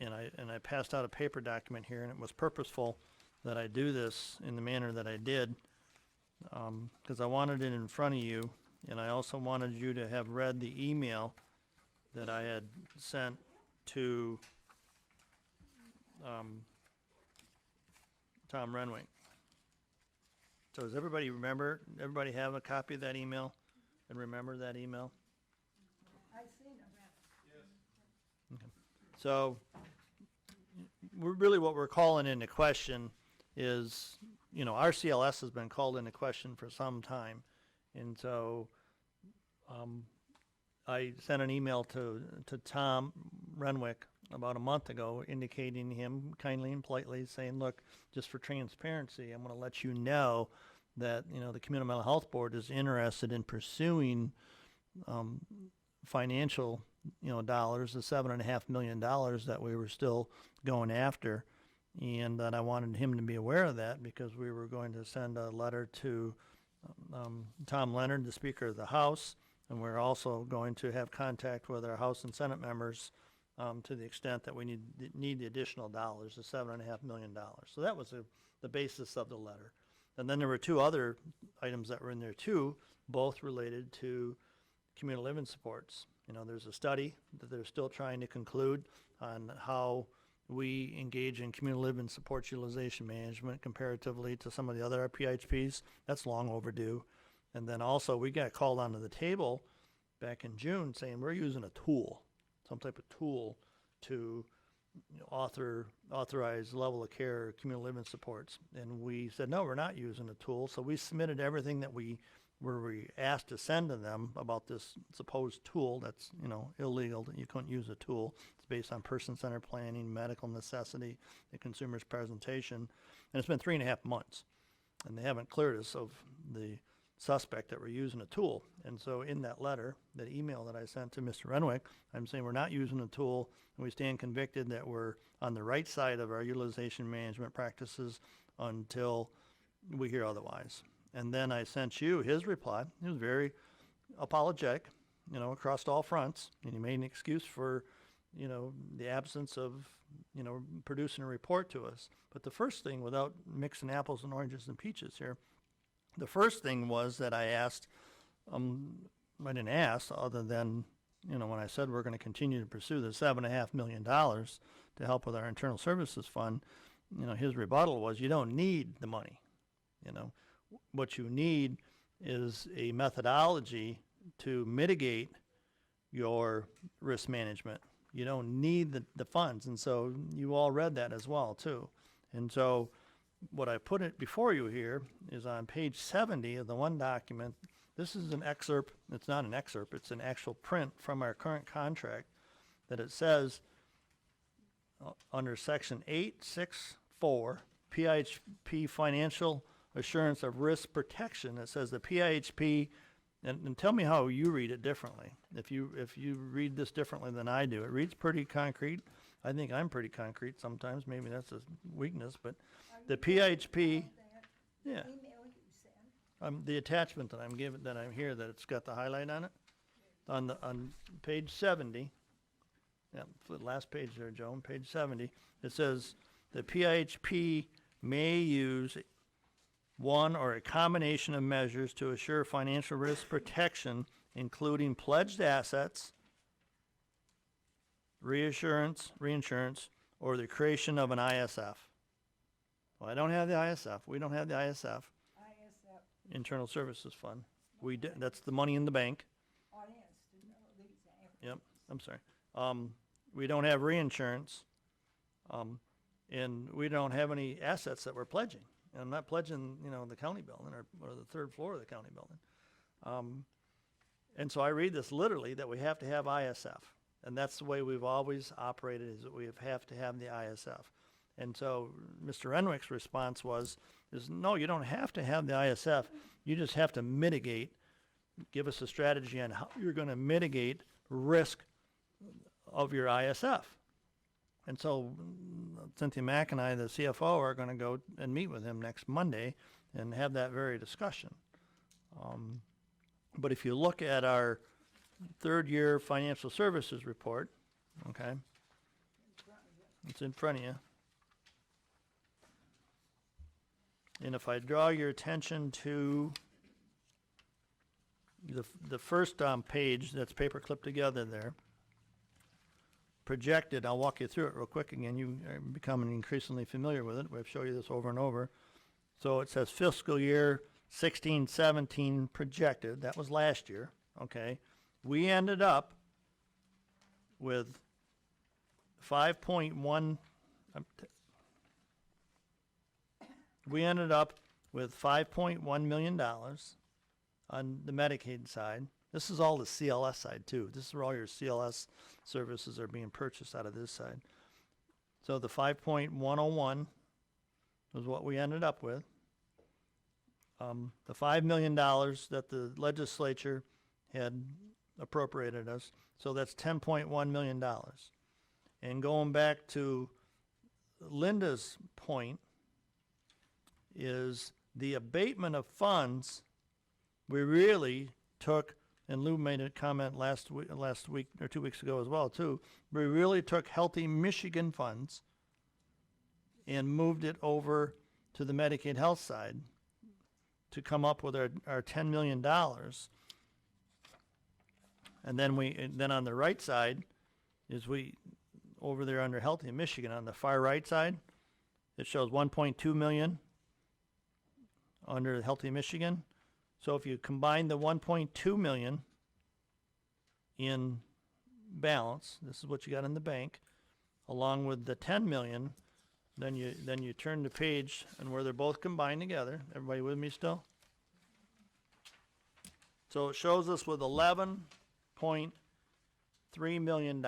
and I passed out a paper document here, and it was purposeful that I do this in the manner that I did, because I wanted it in front of you, and I also wanted you to have read the email that I had sent to Tom Renwick. So does everybody have a copy of that email and remember that email? I've seen it. So, what we're calling into question is, our CLS has been called into question for some time. And so, I sent an email to Tom Renwick about a month ago indicating him kindly and politely saying, look, just for transparency, I'm going to let you know that, the Community Mental Health Board is interested in pursuing financial dollars, the $7.5 million that we were still going after, and that I wanted him to be aware of that because we were going to send a letter to Tom Leonard, the Speaker of the House, and we're also going to have contact with our House and Senate members to the extent that we need the additional dollars, the $7.5 million. So that was the basis of the letter. And then there were two other items that were in there too, both related to community living supports. There's a study that they're still trying to conclude on how we engage in community living supports utilization management comparatively to some of the other PHPs. That's long overdue. And then also we got called onto the table back in June saying we're using a tool, some type of tool to authorize level of care community living supports. And we said, no, we're not using a tool. So we submitted everything that we were asked to send to them about this supposed tool that's, illegal, that you couldn't use a tool. It's based on person-centered planning, medical necessity, the consumer's presentation. And it's been 3.5 months. And they haven't cleared us of the suspect that we're using a tool. And so in that letter, that email that I sent to Mr. Renwick, I'm saying we're not using a tool, and we stand convicted that we're on the right side of our utilization management practices until we hear otherwise. And then I sent you his reply. He was very apologetic, across all fronts, and he made an excuse for, the absence of, producing a report to us. But the first thing, without mixing apples and oranges and peaches here, the first thing was that I asked, I didn't ask other than, when I said we're going to continue to pursue the $7.5 million to help with our internal services fund, his rebuttal was, you don't need the money. What you need is a methodology to mitigate your risk management. You don't need the funds. And so you all read that as well, too. And so what I put it before you here is on page 70 of the one document. This is an excerpt. It's not an excerpt. It's an actual print from our current contract that it says under section 864, PIHP financial assurance of risk protection. It says the PIHP, and tell me how you read it differently. If you read this differently than I do, it reads pretty concrete. I think I'm pretty concrete sometimes. Maybe that's a weakness, but the PIHP, yeah. The attachment that I'm here, that it's got the highlight on it, on page 70. Yeah, the last page there, Joan, page 70. It says the PIHP may use one or a combination of measures to assure financial risk protection, including pledged assets, reinsurance, or the creation of an ISF. Well, I don't have the ISF. We don't have the ISF. Internal Services Fund. That's the money in the bank. Yep, I'm sorry. We don't have reinsurance, and we don't have any assets that we're pledging. And I'm not pledging, the county building or the third floor of the county building. And so I read this literally that we have to have ISF. And that's the way we've always operated, is that we have to have the ISF. And so Mr. Renwick's response is no, you don't have to have the ISF. You just have to mitigate, give us a strategy on how you're going to mitigate risk of your ISF. And so Cynthia Mack and I, the CFO, are going to go and meet with him next Monday and have that very discussion. But if you look at our third year financial services report, okay, it's in front of you. And if I draw your attention to the first page that's paper clipped together there, projected, I'll walk you through it real quick again. You are becoming increasingly familiar with it. We've shown you this over and over. So it says fiscal year 16, 17 projected. That was last year, okay? We ended up with 5.1, we ended up with $5.1 million on the Medicaid side. This is all the CLS side too. This is where all your CLS services are being purchased out of this side. So the 5.101 was what we ended up with. The $5 million that the legislature had appropriated us, so that's $10.1 million. And going back to Linda's point, is the abatement of funds, we really took, and Lou made a comment last week or 2 weeks ago as well too, we really took Healthy Michigan funds and moved it over to the Medicaid health side to come up with our $10 million. And then on the right side is over there under Healthy Michigan on the far right side, it shows 1.2 million under Healthy Michigan. So if you combine the 1.2 million in balance, this is what you got in the bank, along with the 10 million, then you turn the page and where they're both combined together. Everybody with me still? So it shows us with $11.3 million.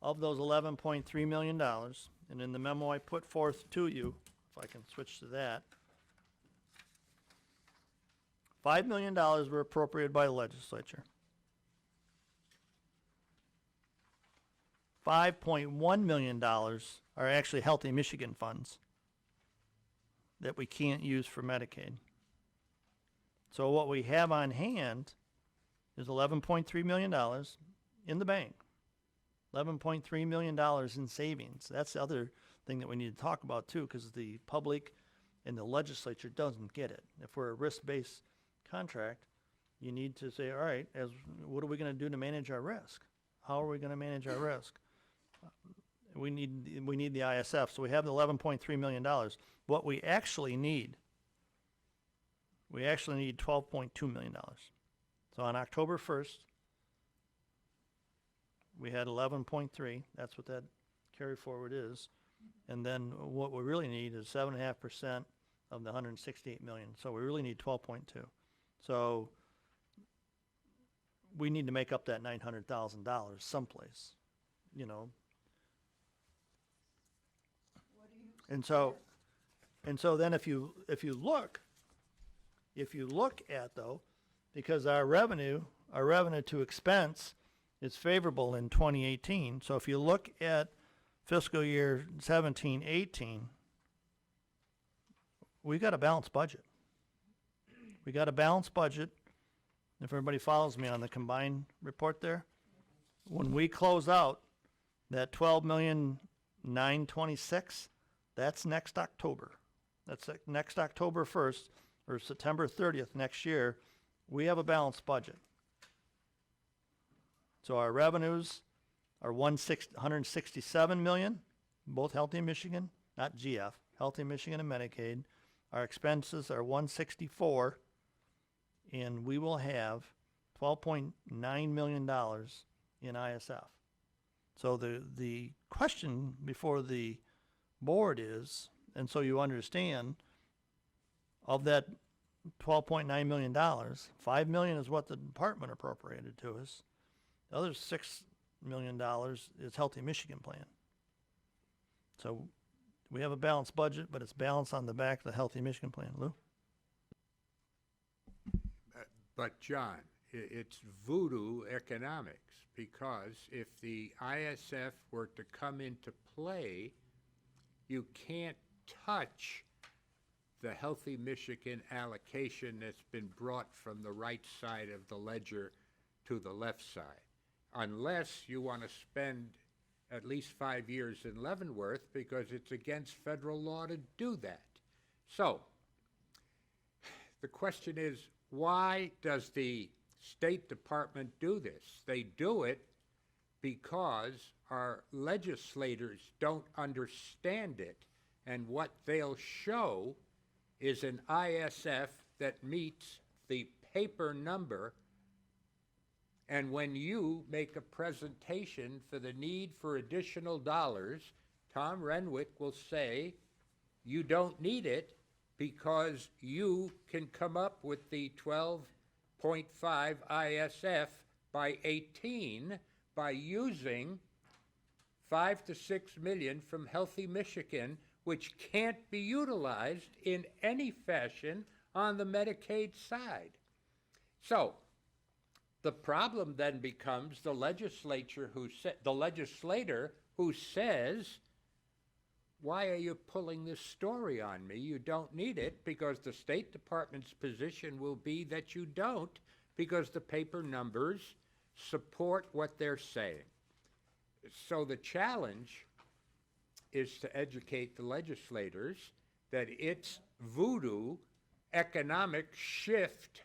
Of those $11.3 million, and in the memo I put forth to you, if I can switch to that, $5 million were appropriated by the legislature. $5.1 million are actually Healthy Michigan funds that we can't use for Medicaid. So what we have on hand is $11.3 million in the bank. $11.3 million in savings. That's the other thing that we need to talk about too, because the public and the legislature doesn't get it. If we're a risk-based contract, you need to say, all right, what are we going to do to manage our risk? How are we going to manage our risk? We need the ISF. So we have the $11.3 million. What we actually need $12.2 million. So on October 1st, we had 11.3. That's what that carry forward is. And then what we really need is 7.5% of the 168 million. So we really need 12.2. So we need to make up that $900,000 someplace, you know. And so then if you look at though, because our revenue to expense is favorable in 2018. So if you look at fiscal year 17, 18, we got a balanced budget. We got a balanced budget. If everybody follows me on the combined report there, when we close out that 12,926,000, that's next October. That's next October 1st or September 30th next year. We have a balanced budget. So our revenues are 167 million, both Healthy Michigan, not GF, Healthy Michigan and Medicaid. Our expenses are 164, and we will have $12.9 million in ISF. So the question before the board is, and so you understand, of that $12.9 million, $5 million is what the department appropriated to us. The other $6 million is Healthy Michigan plan. So we have a balanced budget, but it's balanced on the back of the Healthy Michigan plan. Lou? But John, it's voodoo economics, because if the ISF were to come into play, you can't touch the Healthy Michigan allocation that's been brought from the right side of the ledger to the left side, unless you want to spend at least 5 years in Leavenworth, because it's against federal law to do that. So the question is, why does the State Department do this? They do it because our legislators don't understand it, and what they'll show is an ISF that meets the paper number, and when you make a presentation for the need for additional dollars, Tom Renwick will say, you don't need it because you can come up with the 12.5 ISF by 18 by using 5 to 6 million from Healthy Michigan, which can't be utilized in any fashion on the Medicaid side. So the problem then becomes the legislator who says, why are you pulling this story on me? You don't need it, because the State Department's position will be that you don't, because the paper numbers support what they're saying. So the challenge is to educate the legislators that it's voodoo economic shift,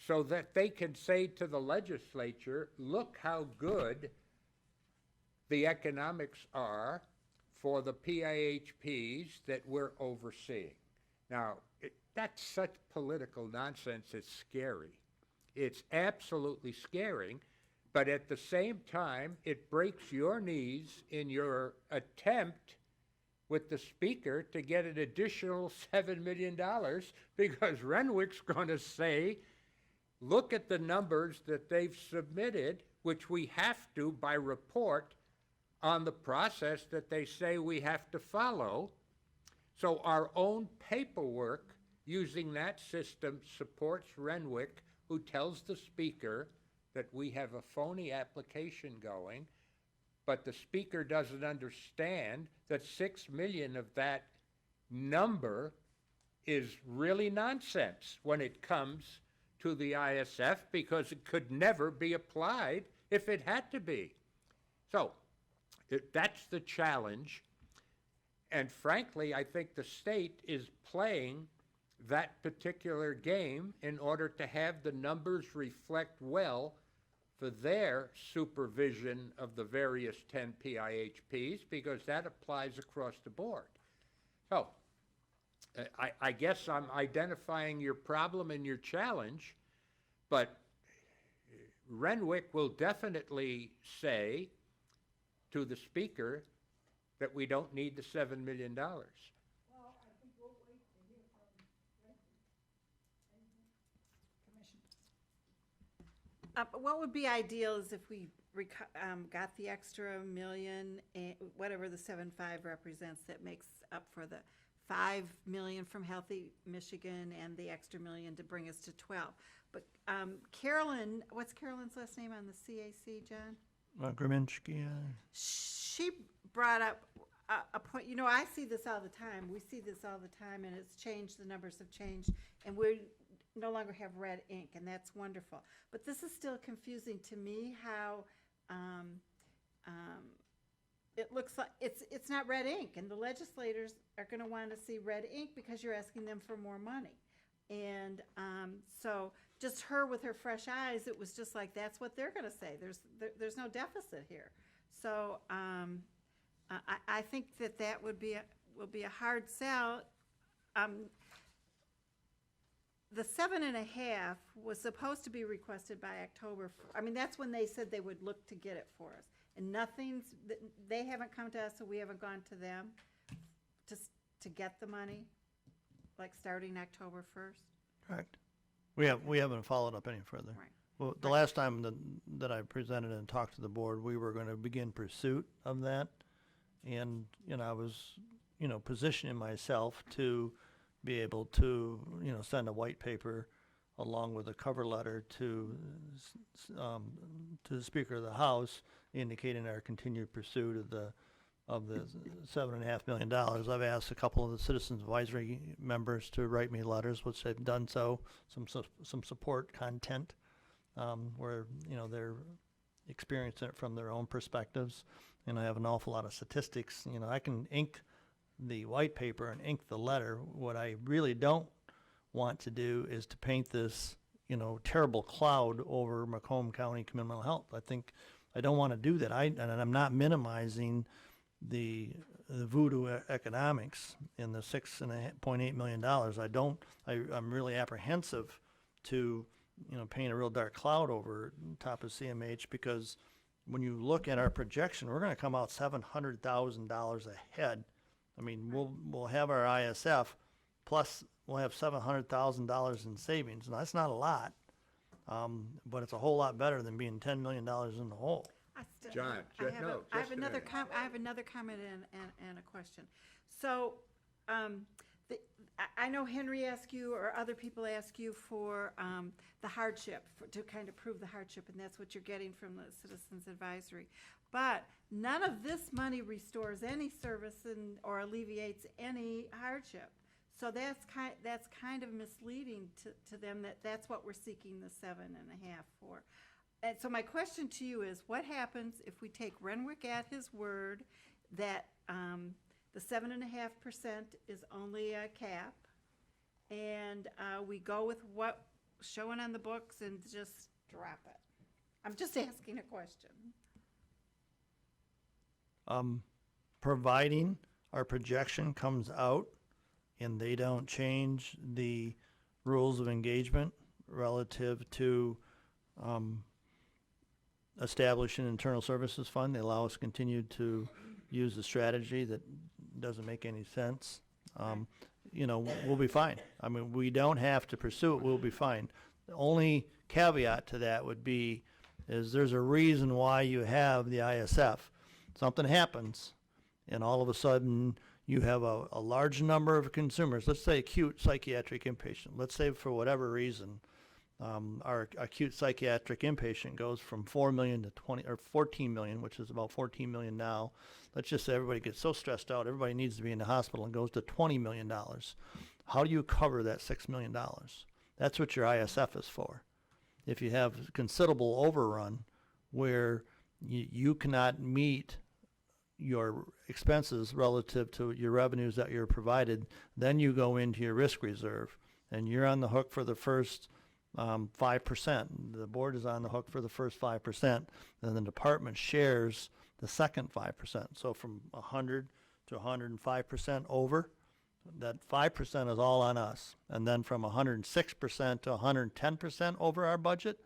so that they can say to the legislature, look how good the economics are for the PIHPs that we're overseeing. Now, that's such political nonsense, it's scary. It's absolutely scaring, but at the same time, it breaks your knees in your attempt with the speaker to get an additional $7 million, because Renwick's going to say, look at the numbers that they've submitted, which we have to by report on the process that they say we have to follow. So our own paperwork using that system supports Renwick, who tells the speaker that we have a phony application going, but the speaker doesn't understand that 6 million of that number is really nonsense when it comes to the ISF, because it could never be applied if it had to be. So that's the challenge. And frankly, I think the state is playing that particular game in order to have the numbers reflect well for their supervision of the various 10 PIHPs, because that applies across the board. So I guess I'm identifying your problem and your challenge, but Renwick will definitely say to the speaker that we don't need the $7 million. What would be ideal is if we got the extra million, whatever the 7.5 represents, that makes up for the 5 million from Healthy Michigan and the extra million to bring us to 12. But Carolyn, what's Carolyn's last name on the CAC, John? Graminsky, She brought up a point. You know, I see this all the time. We see this all the time, and it's changed. The numbers have changed, and we no longer have red ink, and that's wonderful. But this is still confusing to me, how it looks like it's not red ink, and the legislators are going to want to see red ink because you're asking them for more money. And so just her with her fresh eyes, it was just like, that's what they're going to say. There's no deficit here. So I think that will be a hard sell. The 7.5 was supposed to be requested by October. I mean, that's when they said they would look to get it for us. And they haven't come to us, so we haven't gone to them to get the money, like starting October 1st. correct. We haven't followed up any further. Right. Well, the last time that I presented and talked to the board, we were going to begin pursuit of that. And, I was, positioning myself to be able to, send a white paper along with a cover letter to the Speaker of the House, indicating our continued pursuit of the $7.5 million. I've asked a couple of the Citizens Advisory members to write me letters, which they've done so, some support content, where, they're experiencing it from their own perspectives. And I have an awful lot of statistics. I can ink the white paper and ink the letter. What I really don't want to do is to paint this, terrible cloud over Macomb County Community Mental Health. I I don't want to do that. And I'm not minimizing the voodoo economics in the $6.8 million. I'm really apprehensive to, paint a real dark cloud over top of CMH, because when you look at our projection, we're going to come out $700,000 ahead. I mean, we'll have our ISF, plus we'll have $700,000 in savings. Now, that's not a lot, but it's a whole lot better than being $10 million in the hole. John, I have no, I have just a another minute. I have another comment and a question. So, I know Henry asked you, or other people ask you for the hardship, to kind of prove the hardship, and that's what you're getting from the Citizens Advisory. But none of this money restores any service or alleviates any hardship. So that's kind of misleading to them, that's what we're seeking the 7.5 for. And so my question to you is, what happens if we take Renwick at his word that the 7.5% is only a cap, and we go with what showing on the books and just drop it? I'm just asking a question. Providing our projection comes out and they don't change the rules of engagement relative to establish an internal services fund. They allow us to continue to use the strategy that doesn't make any sense. We'll be fine. I mean, we don't have to pursue it. We'll be fine. The only caveat to that would be is there's a reason why you have the ISF. Something happens, and all of a sudden you have a large number of consumers. Let's say acute psychiatric inpatient. Let's say for whatever reason, our acute psychiatric inpatient goes from 4 million to 14 million, which is about 14 million now. Let's just say everybody gets so stressed out, everybody needs to be in the hospital, and goes to $20 million. How do you cover that $6 million? That's what your ISF is for. If you have considerable overrun where you cannot meet your expenses relative to your revenues that you're provided, then you go into your risk reserve, and you're on the hook for the first 5%. The board is on the hook for the first 5%, and the department shares the second 5%. So from 100 to 105% over, that 5% is all on us. And then from 106% to 110% over our budget,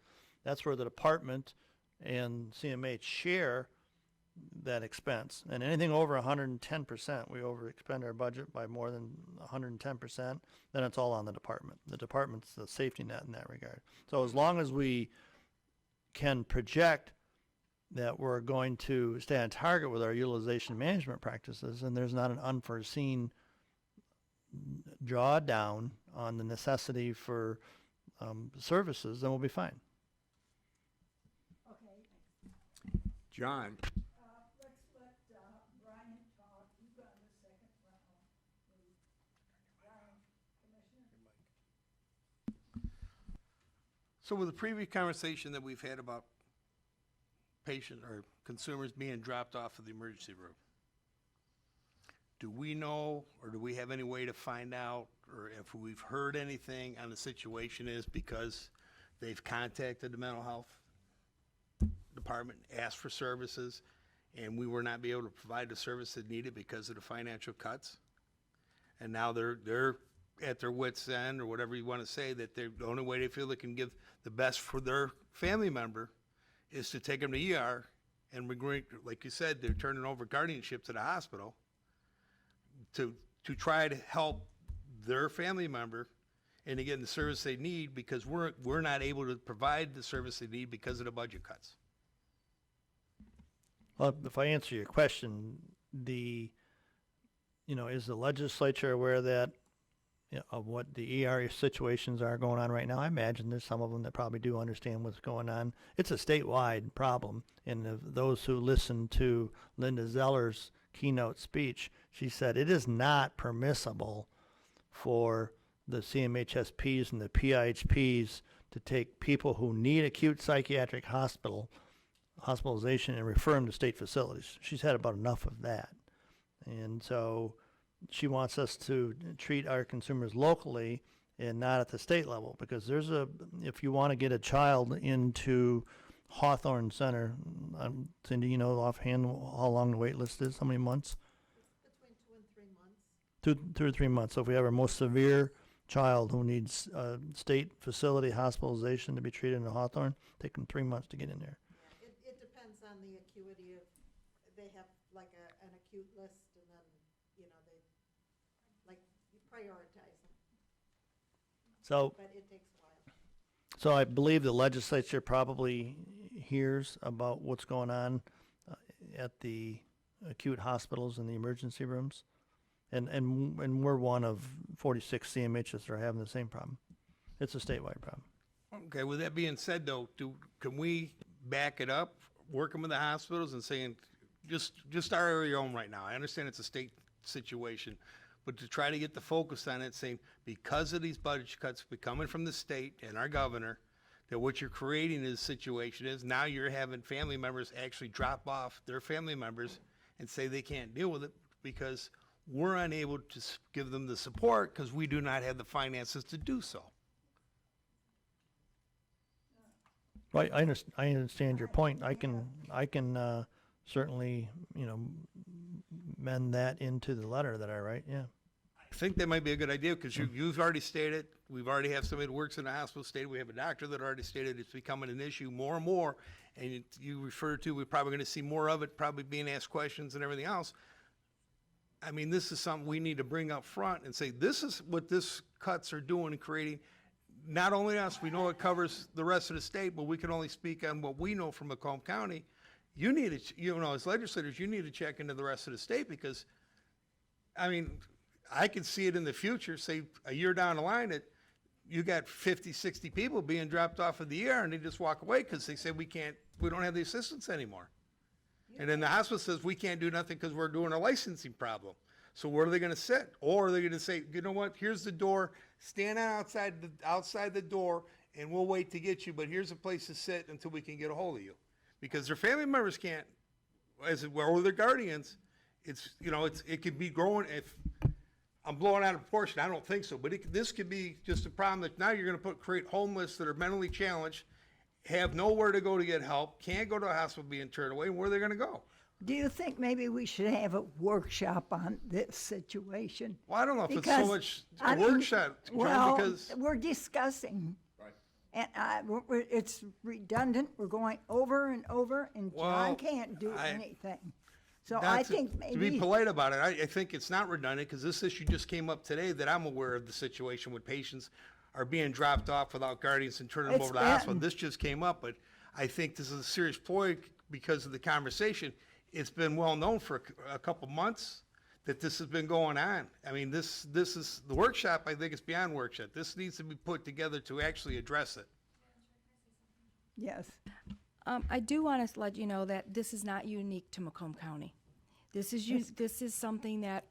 that's where the department and CMH share that expense. And anything over 110%, we overexpend our budget by more than 110%, then it's all on the department. The department's the safety net in that regard. So as long as we can project that we're going to stay on target with our utilization management practices, and there's not an unforeseen drawdown on the necessity for services, then we'll be fine. John, Let's let Brian talk. You've got the second round. Brian, Commissioner? So with the previous conversation that we've had about patient or consumers being dropped off of the emergency room, do we know, or do we have any way to find out, or if we've heard anything on the situation is because they've contacted the mental health department, asked for services, and we were not be able to provide the service that needed because of the financial cuts? And now they're at their wits' end, or whatever you want to say, that the only way they feel they can give the best for their family member is to take them to ER, and we're going, like you said, they're turning over guardianship to the hospital to try to help their family member into getting the service they need, because we're not able to provide the service they need because of the budget cuts. Well, if I answer your question, is the legislature aware of that, of what the ER situations are going on right now? I imagine there's some of them that probably do understand what's going on. It's a statewide problem, and those who listened to Linda Zeller's keynote speech, she said it is not permissible for the CMHSPs and the PIHPs to take people who need acute psychiatric hospitalization and refer them to state facilities. She's had about enough of that. And so she wants us to treat our consumers locally and not at the state level, because if you want to get a child into Hawthorne Center, Cindy, you know offhand how long the wait list is, how many months? Between 2 and 3 months. 2 or 3 months. So if we have our most severe child who needs state facility hospitalization to be treated in Hawthorne, take them 3 months to get in there. It depends on the acuity of, they have like an acute list and then, you know, they, like, you prioritize them, So, but it takes a while. so I believe the legislature probably hears about what's going on at the acute hospitals and the emergency rooms. And we're one of 46 CMHs that are having the same problem. It's a statewide problem. Okay, with that being said, though, can we back it up, working with the hospitals and saying, just our area own right now? I understand it's a state situation, but to try to get the focus on it, saying, because of these budget cuts coming from the state and our governor, that what you're creating is situation is now you're having family members actually drop off their family members and say they can't deal with it because we're unable to give them the support because we do not have the finances to do so. Well, I understand your point. I can certainly, mend that into the letter that I write, yeah. I think that might be a good idea because you've already stated, we've already have somebody that works in the hospital stated, we have a doctor that already stated it's becoming an issue more and more. And you refer to, we're probably going to see more of it, probably being asked questions and everything else. I mean, this is something we need to bring up front and say, this is what this cuts are doing and creating. Not only us, we know it covers the rest of the state, but we can only speak on what we know from Macomb County. You need to, as legislators, you need to check into the rest of the state because, I mean, I can see it in the future, say a year down the line, that you got 50, 60 people being dropped off of the air and they just walk away because they say we don't have the assistance anymore. And then the hospital says, we can't do nothing because we're doing a licensing problem. So where are they going to sit? Or are they going to say, you know what, here's the door, stand outside the door, and we'll wait to get you, but here's a place to sit until we can get a hold of you. Because their family members can't, or their guardians, it could be growing, if I'm blowing out of proportion, I don't think so, but this could be just a problem that now you're going to create homeless that are mentally challenged, have nowhere to go to get help, can't go to a hospital being turned away, and where are they going to go? Do you think maybe we should have a workshop on this situation? Well, I don't know if it's so Because, much I a mean, workshop, John, well, because, we're discussing. Right. And it's redundant, we're going over and over, and John Well, can't do I- anything. So not I to- think to be maybe, polite about it, I think it's not redundant, because this issue just came up today that I'm aware of the situation with patients are being dropped off without guardians and turning them It's over to the hospital. been- This just came up, but I think this is a serious ploy because of the conversation. It's been well known for a couple months that this has been going on. I mean, this is, the workshop, I think it's beyond workshop. This needs to be put together to actually address it. yes. I do want to let you know that this is not unique to Macomb County. This is something that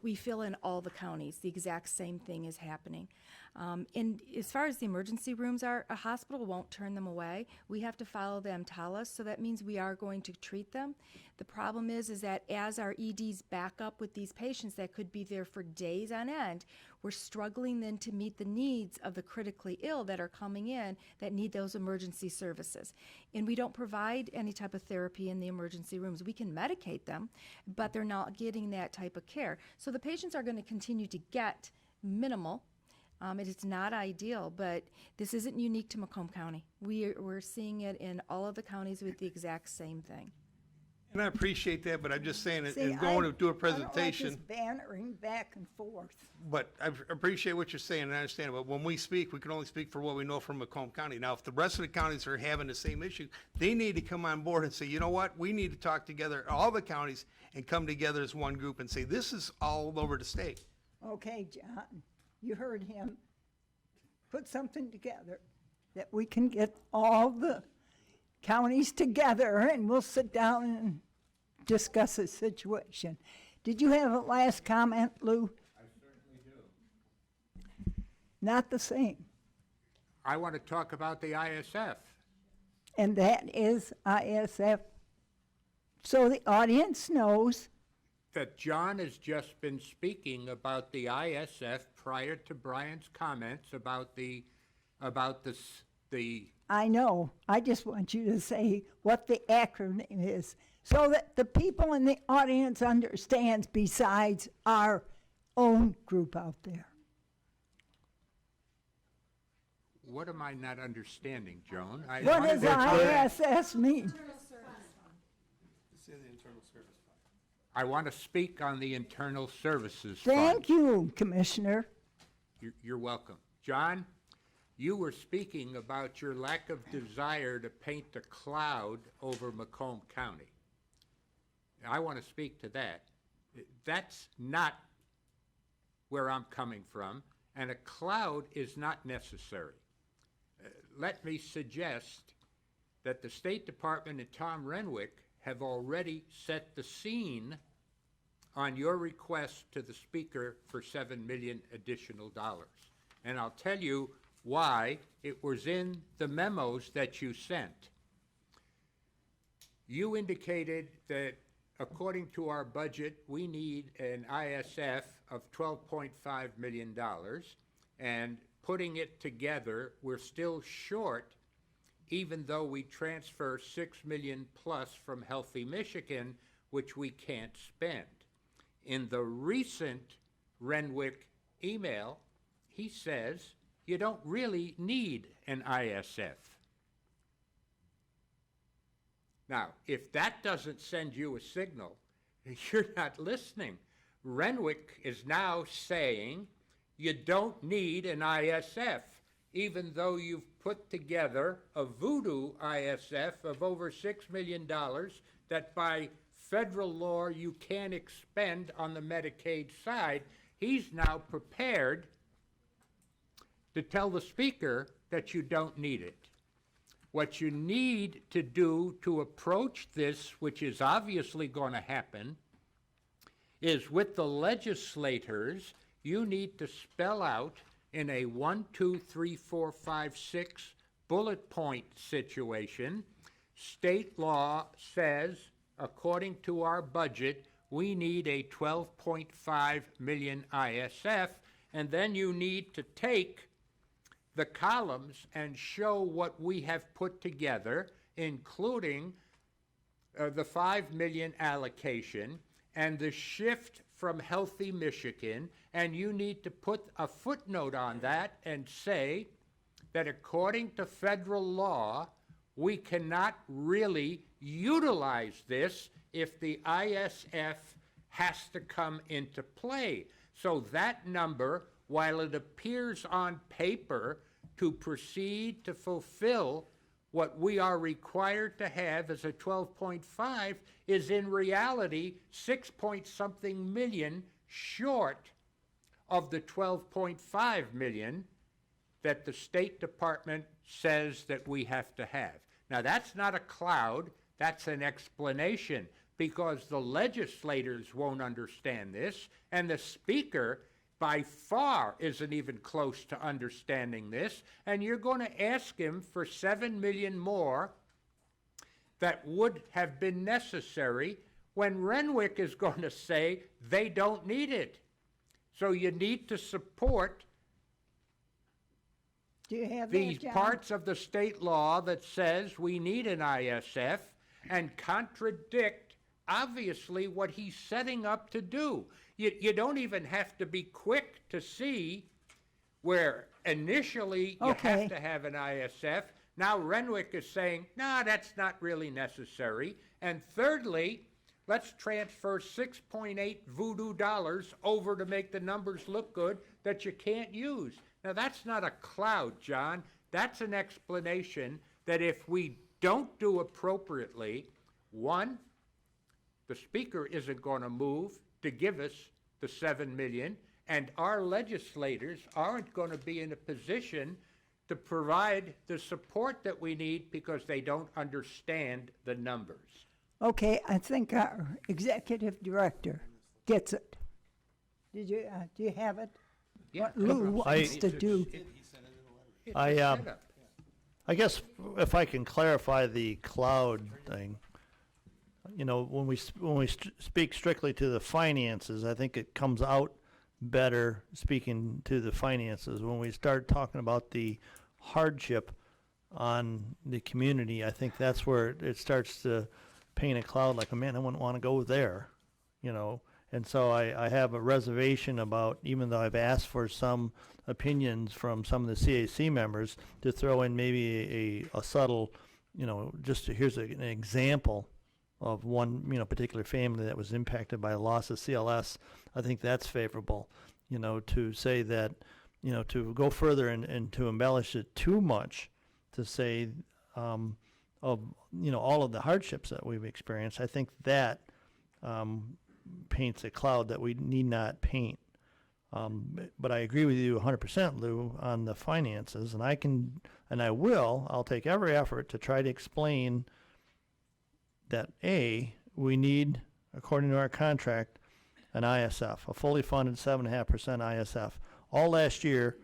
we feel in all the counties. The exact same thing is happening. And as far as the emergency rooms are, a hospital won't turn them away. We have to follow them tell us, so that means we are going to treat them. The problem is that as our EDs back up with these patients that could be there for days on end, we're struggling then to meet the needs of the critically ill that are coming in that need those emergency services. And we don't provide any type of therapy in the emergency rooms. We can medicate them, but they're not getting that type of care. So the patients are going to continue to get minimal. It's not ideal, but this isn't unique to Macomb County. We're seeing it in all of the counties with the exact same thing. And I appreciate that, but I'm just saying, See, and going to do a I don't presentation. like this bantering back and forth. But I appreciate what you're saying, and I understand it, but when we speak, we can only speak for what we know from Macomb County. Now, if the rest of the counties are having the same issue, they need to come on board and say, you know what, we need to talk together, all the counties, and come together as one group and say, this is all over the state. Okay, John, you heard him. Put something together that we can get all the counties together and we'll sit down and discuss the situation. Did you have a last comment, Lou? I certainly do. Not the same. I want to talk about the ISF. And that is ISF. So the audience knows. That John has just been speaking about the ISF prior to Brian's comments about the the, I know. I just want you to say what the acronym is so that the people in the audience understands besides our own group out there. what am I not understanding, Joan? I What wanted does to- ISS mean? I want to speak on the internal services Thank fund. you, Commissioner. You're welcome. John, you were speaking about your lack of desire to paint a cloud over Macomb County. I want to speak to that. That's not where I'm coming from, and a cloud is not necessary. Let me suggest that the State Department and Tom Renwick have already set the scene on your request to the Speaker for $7 million additional dollars. And I'll tell you why. It was in the memos that you sent. You indicated that according to our budget, we need an ISF of $12.5 million, and putting it together, we're still short, even though we transfer $6 million plus from Healthy Michigan, which we can't spend. In the recent Renwick email, he says you don't really need an ISF. Now, if that doesn't send you a signal, you're not listening. Renwick is now saying you don't need an ISF, even though you've put together a voodoo ISF of over $6 million that by federal law you can't expend on the Medicaid side. He's now prepared to tell the Speaker that you don't need it. What you need to do to approach this, which is obviously going to happen, is with the legislators, you need to spell out in a 1, 2, 3, 4, 5, 6 bullet point situation. State law says, according to our budget, we need a $12.5 million ISF, and then you need to take the columns and show what we have put together, including the $5 million allocation and the shift from Healthy Michigan, and you need to put a footnote on that and say that according to federal law, we cannot really utilize this if the ISF has to come into play. So that number, while it appears on paper to proceed to fulfill what we are required to have as a 12.5, is in reality 6-point-something million short of the 12.5 million that the State Department says that we have to have. Now, that's not a cloud, that's an explanation, because the legislators won't understand this, and the Speaker by far isn't even close to understanding this, and you're going to ask him for $7 million more that would have been necessary when Renwick is going to say they don't need it. So you need to support Do you have these that, John? parts of the state law that says we need an ISF and contradict, obviously, what he's setting up to do. You don't even have to be quick to see where initially you Okay. have to have an ISF. Now Renwick is saying, no, that's not really necessary. And thirdly, let's transfer 6.8 voodoo dollars over to make the numbers look good that you can't use. Now, that's not a cloud, John. That's an explanation that if we don't do appropriately, one, the Speaker isn't going to move to give us the $7 million, and our legislators aren't going to be in a position to provide the support that we need because they don't understand the numbers. Okay, I think our executive director gets it. Do you have it? Yeah, What Lou wants to do. It's I, a setup. I guess if I can clarify the cloud thing, you know, when we speak strictly to the finances, I think it comes out better speaking to the finances. When we start talking about the hardship, on the community, I think that's where it starts to paint a cloud like, man, I wouldn't want to go there, you know. And so I have a reservation about, even though I've asked for some opinions from some of the CAC members to throw in maybe a subtle, you know, just here's an example of one, you know, particular family that was impacted by a loss of CLS. I think that's favorable, you know, to say that, you know, to go further and to embellish it too much, to say of, you know, all of the hardships that we've experienced. I think that paints a cloud that we need not paint. But I agree with you 100%, Lou, on the finances, and I'll take every effort to try to explain that we need, according to our contract, an ISF, a fully funded 7.5% ISF. All last year,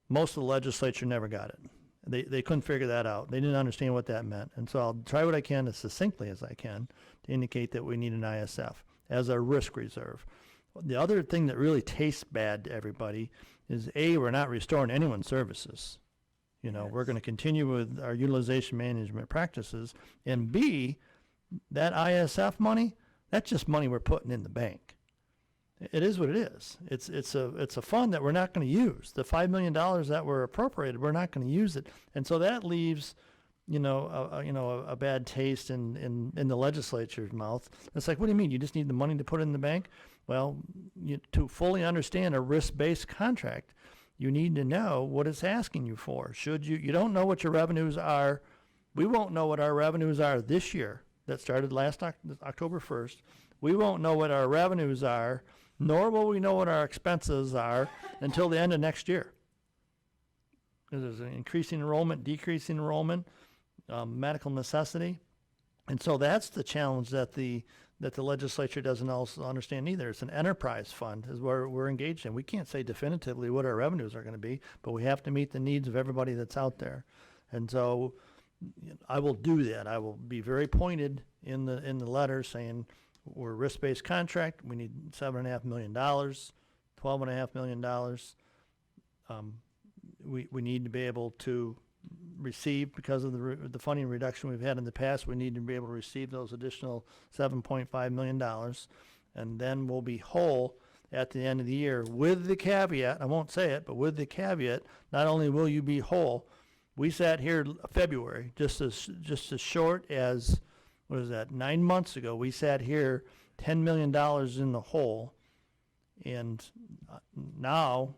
most of the legislature never got it. They couldn't figure that out. They didn't understand what that meant. And so I'll try what I can as succinctly as I can to indicate that we need an ISF as a risk reserve. The other thing that really tastes bad to everybody is we're not restoring anyone's services. You know, we're going to continue with our utilization management practices. And B, that ISF money, that's just money we're putting in the bank. It is what it is. It's a fund that we're not going to use. The $5 million that were appropriated, we're not going to use it. And so that leaves, you know, a bad taste in the legislature's mouth. It's like, what do you mean? You just need the money to put it in the bank? Well, to fully understand a risk-based contract, you need to know what it's asking you for. You don't know what your revenues are. We won't know what our revenues are this year. That started last October 1st. We won't know what our revenues are, nor will we know what our expenses are until the end of next year. There's an increasing enrollment, decreasing enrollment, medical necessity. And so that's the challenge that the legislature doesn't also understand either. It's an enterprise fund is where we're engaged in. We can't say definitively what our revenues are going to be, but we have to meet the needs of everybody that's out there. And so I will do that. I will be very pointed in the letter saying we're a risk-based contract. We need $7.5 million, $12.5 million. We need to be able to receive, because of the funding reduction we've had in the past, we need to be able to receive those additional $7.5 million. And then we'll be whole at the end of the year, with the caveat, I won't say it, but with the caveat, not only will you be whole, we sat here February, just as short as, 9 months ago, we sat here $10 million in the hole. And now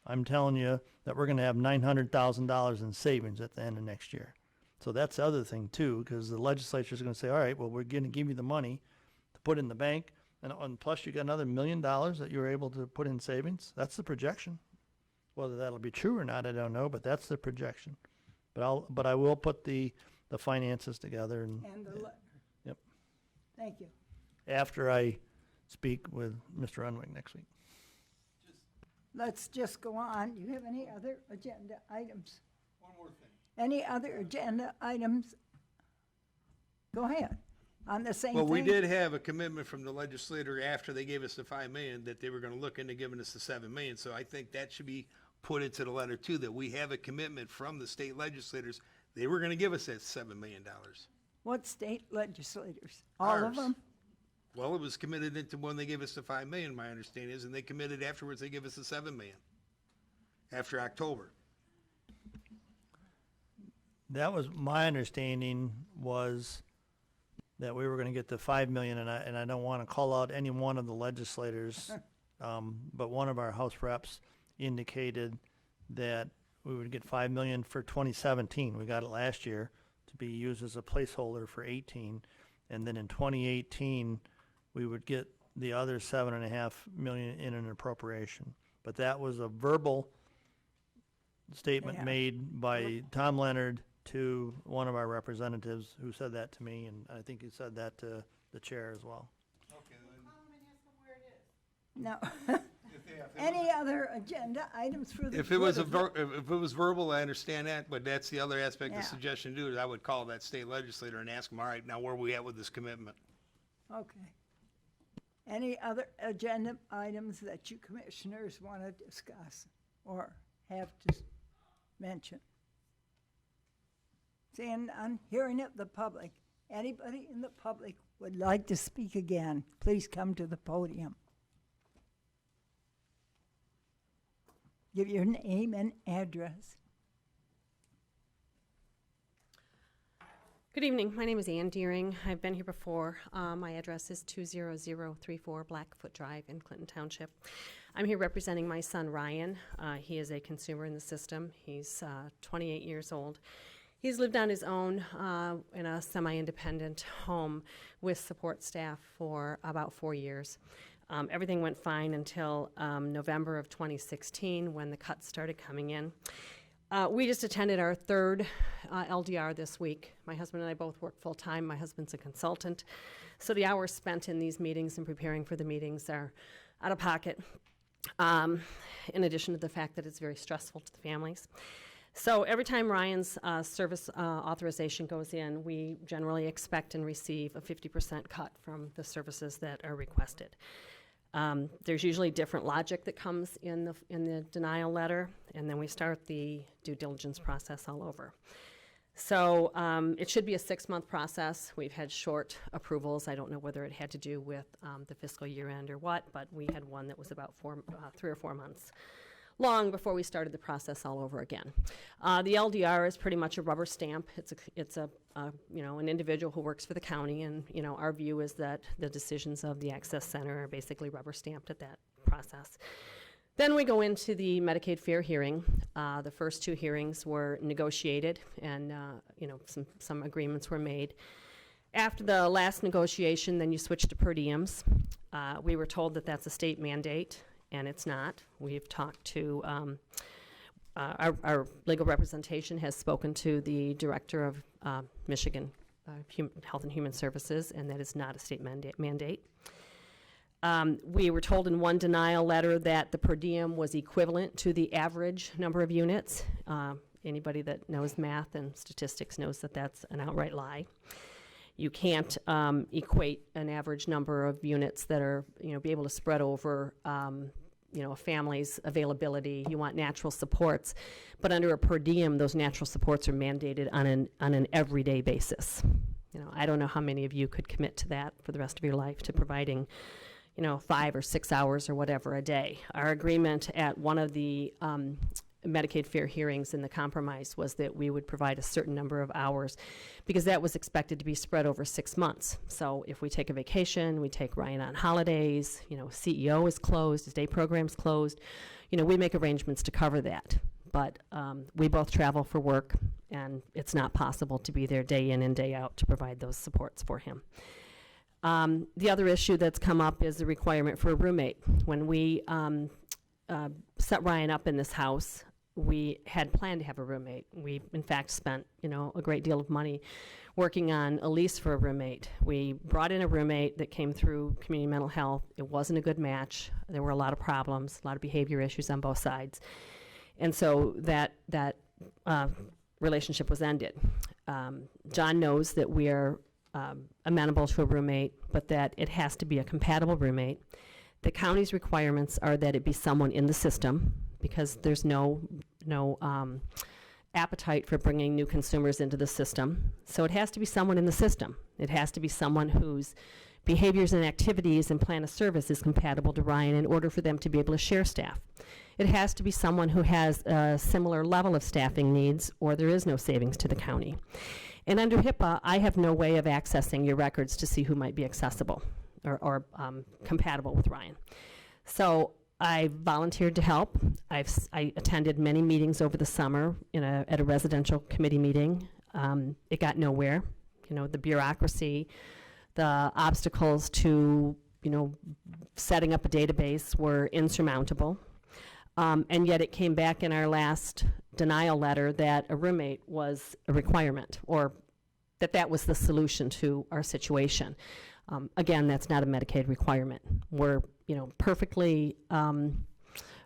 I'm telling you that we're going to have $900,000 in savings at the end of next year. So that's the other thing too, because the legislature is going to say, all right, well, we're going to give you the money to put in the bank, and plus you got another $1 million that you're able to put in savings. That's the projection. Whether that'll be true or not, I don't know, but that's the projection. But I will put the finances together And the letter. Yep. Thank you. After I speak with Mr. Unwin next week. Let's just go on. Do you have any other agenda items? One more thing. Any other agenda items? Go ahead. On the same Well, thing? we did have a commitment from the legislator after they gave us the $5 million that they were gonna look into giving us the $7 million. So I think that should be put into the letter too, that we have a commitment from the state legislators. They were gonna give us that $7 million. What state legislators? All of Ours. them? Well, it was committed into when they gave us the $5 million, my understanding is, and they committed afterwards, they give us the $7 million after October. That was my understanding, was that we were going to get the $5 million, and I don't want to call out any one of the legislators, but one of our House reps indicated that we would get $5 million for 2017. We got it last year to be used as a placeholder for 18, and then in 2018 we would get the other $7.5 million in an appropriation. But that was a verbal statement Yeah. made by Tom Leonard to one of our representatives, who said that to me, and I think he said that to the chair as well. No. Any other agenda items for the? If it was good of the- if it was verbal, I understand that, but that's the other aspect Yeah. of suggestion too, is I would call that state legislator and ask them, all right, now where are we at with this commitment? Okay. Any other agenda items that you commissioners want to discuss or have to mention? Seeing none, hearing it, the public. Anybody in the public would like to speak again, please come to the podium. Give your name and address. Good evening. My name is Ann Deering. I've been here before. My address is 20034 Blackfoot Drive in Clinton Township. I'm here representing my son, Ryan. He is a consumer in the system. He's 28 years old. He's lived on his own in a semi-independent home with support staff for about 4 years. Everything went fine until November of 2016 when the cuts started coming in. We just attended our third LDR this week. My husband and I both work full-time. My husband's a consultant. So the hours spent in these meetings and preparing for the meetings are out of pocket, in addition to the fact that it's very stressful to the families. So every time Ryan's service authorization goes in, we generally expect and receive a 50% cut from the services that are requested. There's usually different logic that comes in the denial letter, and then we start the due diligence process all over. So it should be a 6-month process. We've had short approvals. I don't know whether it had to do with the fiscal year end or what, but we had one that was about 3 or 4 months long before we started the process all over again. The LDR is pretty much a rubber stamp. It's an individual who works for the county, and our view is that the decisions of the Access Center are basically rubber stamped at that process. Then we go into the Medicaid fair hearing. The first 2 hearings were negotiated, and some agreements were made. After the last negotiation, then you switch to per diems. We were told that that's a state mandate, and it's not. We've talked to, our legal representation has spoken to the director of Michigan Health and Human Services, and that is not a state mandate. We were told in one denial letter that the per diem was equivalent to the average number of units. Anybody that knows math and statistics knows that that's an outright lie. You can't equate an average number of units that are, be able to spread over, a family's availability. You want natural supports, but under a per diem, those natural supports are mandated on an everyday basis. I don't know how many of you could commit to that for the rest of your life, to providing, 5 or 6 hours or whatever a day. Our agreement at one of the Medicaid fair hearings in the compromise was that we would provide a certain number of hours because that was expected to be spread over 6 months. So if we take a vacation, we take Ryan on holidays, CEO is closed, his day program's closed, we make arrangements to cover that. But we both travel for work, and it's not possible to be there day in and day out to provide those supports for him. The other issue that's come up is the requirement for a roommate. When we set Ryan up in this house, we had planned to have a roommate. We, in fact, spent, a great deal of money working on a lease for a roommate. We brought in a roommate that came through community mental health. It wasn't a good match. There were a lot of problems, a lot of behavior issues on both sides. And so that relationship was ended. John knows that we are amenable to a roommate, but that it has to be a compatible roommate. The county's requirements are that it be someone in the system, because there's no appetite for bringing new consumers into the system. So it has to be someone in the system. It has to be someone whose behaviors and activities and plan of service is compatible to Ryan in order for them to be able to share staff. It has to be someone who has a similar level of staffing needs, or there is no savings to the county. And under HIPAA, I have no way of accessing your records to see who might be accessible or compatible with Ryan. So I volunteered to help. I attended many meetings over the summer at a residential committee meeting. It got nowhere. The bureaucracy, the obstacles to, setting up a database were insurmountable. And yet it came back in our last denial letter that a roommate was a requirement, or that was the solution to our situation. Again, that's not a Medicaid requirement. We're, perfectly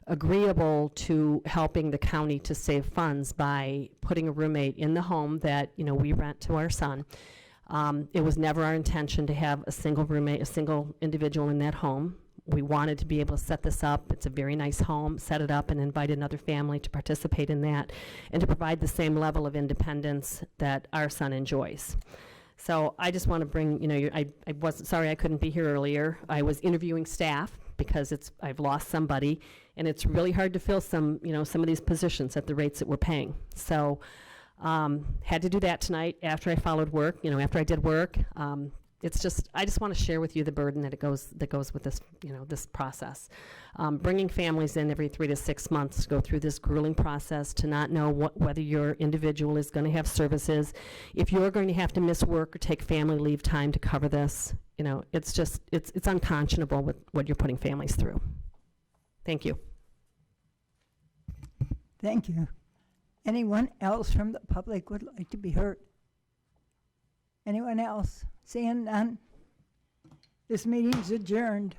agreeable to helping the county to save funds by putting a roommate in the home that, we rent to our son. It was never our intention to have a single roommate, a single individual in that home. We wanted to be able to set this up. It's a very nice home, set it up and invite another family to participate in that and to provide the same level of independence that our son enjoys. So I just want to bring, I wasn't, sorry I couldn't be here earlier. I was interviewing staff because I've lost somebody, and it's really hard to fill some of these positions at the rates that we're paying. So had to do that tonight after I followed work, after I did work. It's just, I just want to share with you the burden that goes with this, this process. Bringing families in every 3 to 6 months to go through this grueling process, to not know whether your individual is going to have services, if you're going to have to miss work or take family leave time to cover this, it's just, it's unconscionable with what you're putting families through. Thank you. Thank you. Anyone else from the public would like to be heard? Anyone else? Seeing none? This meeting is adjourned.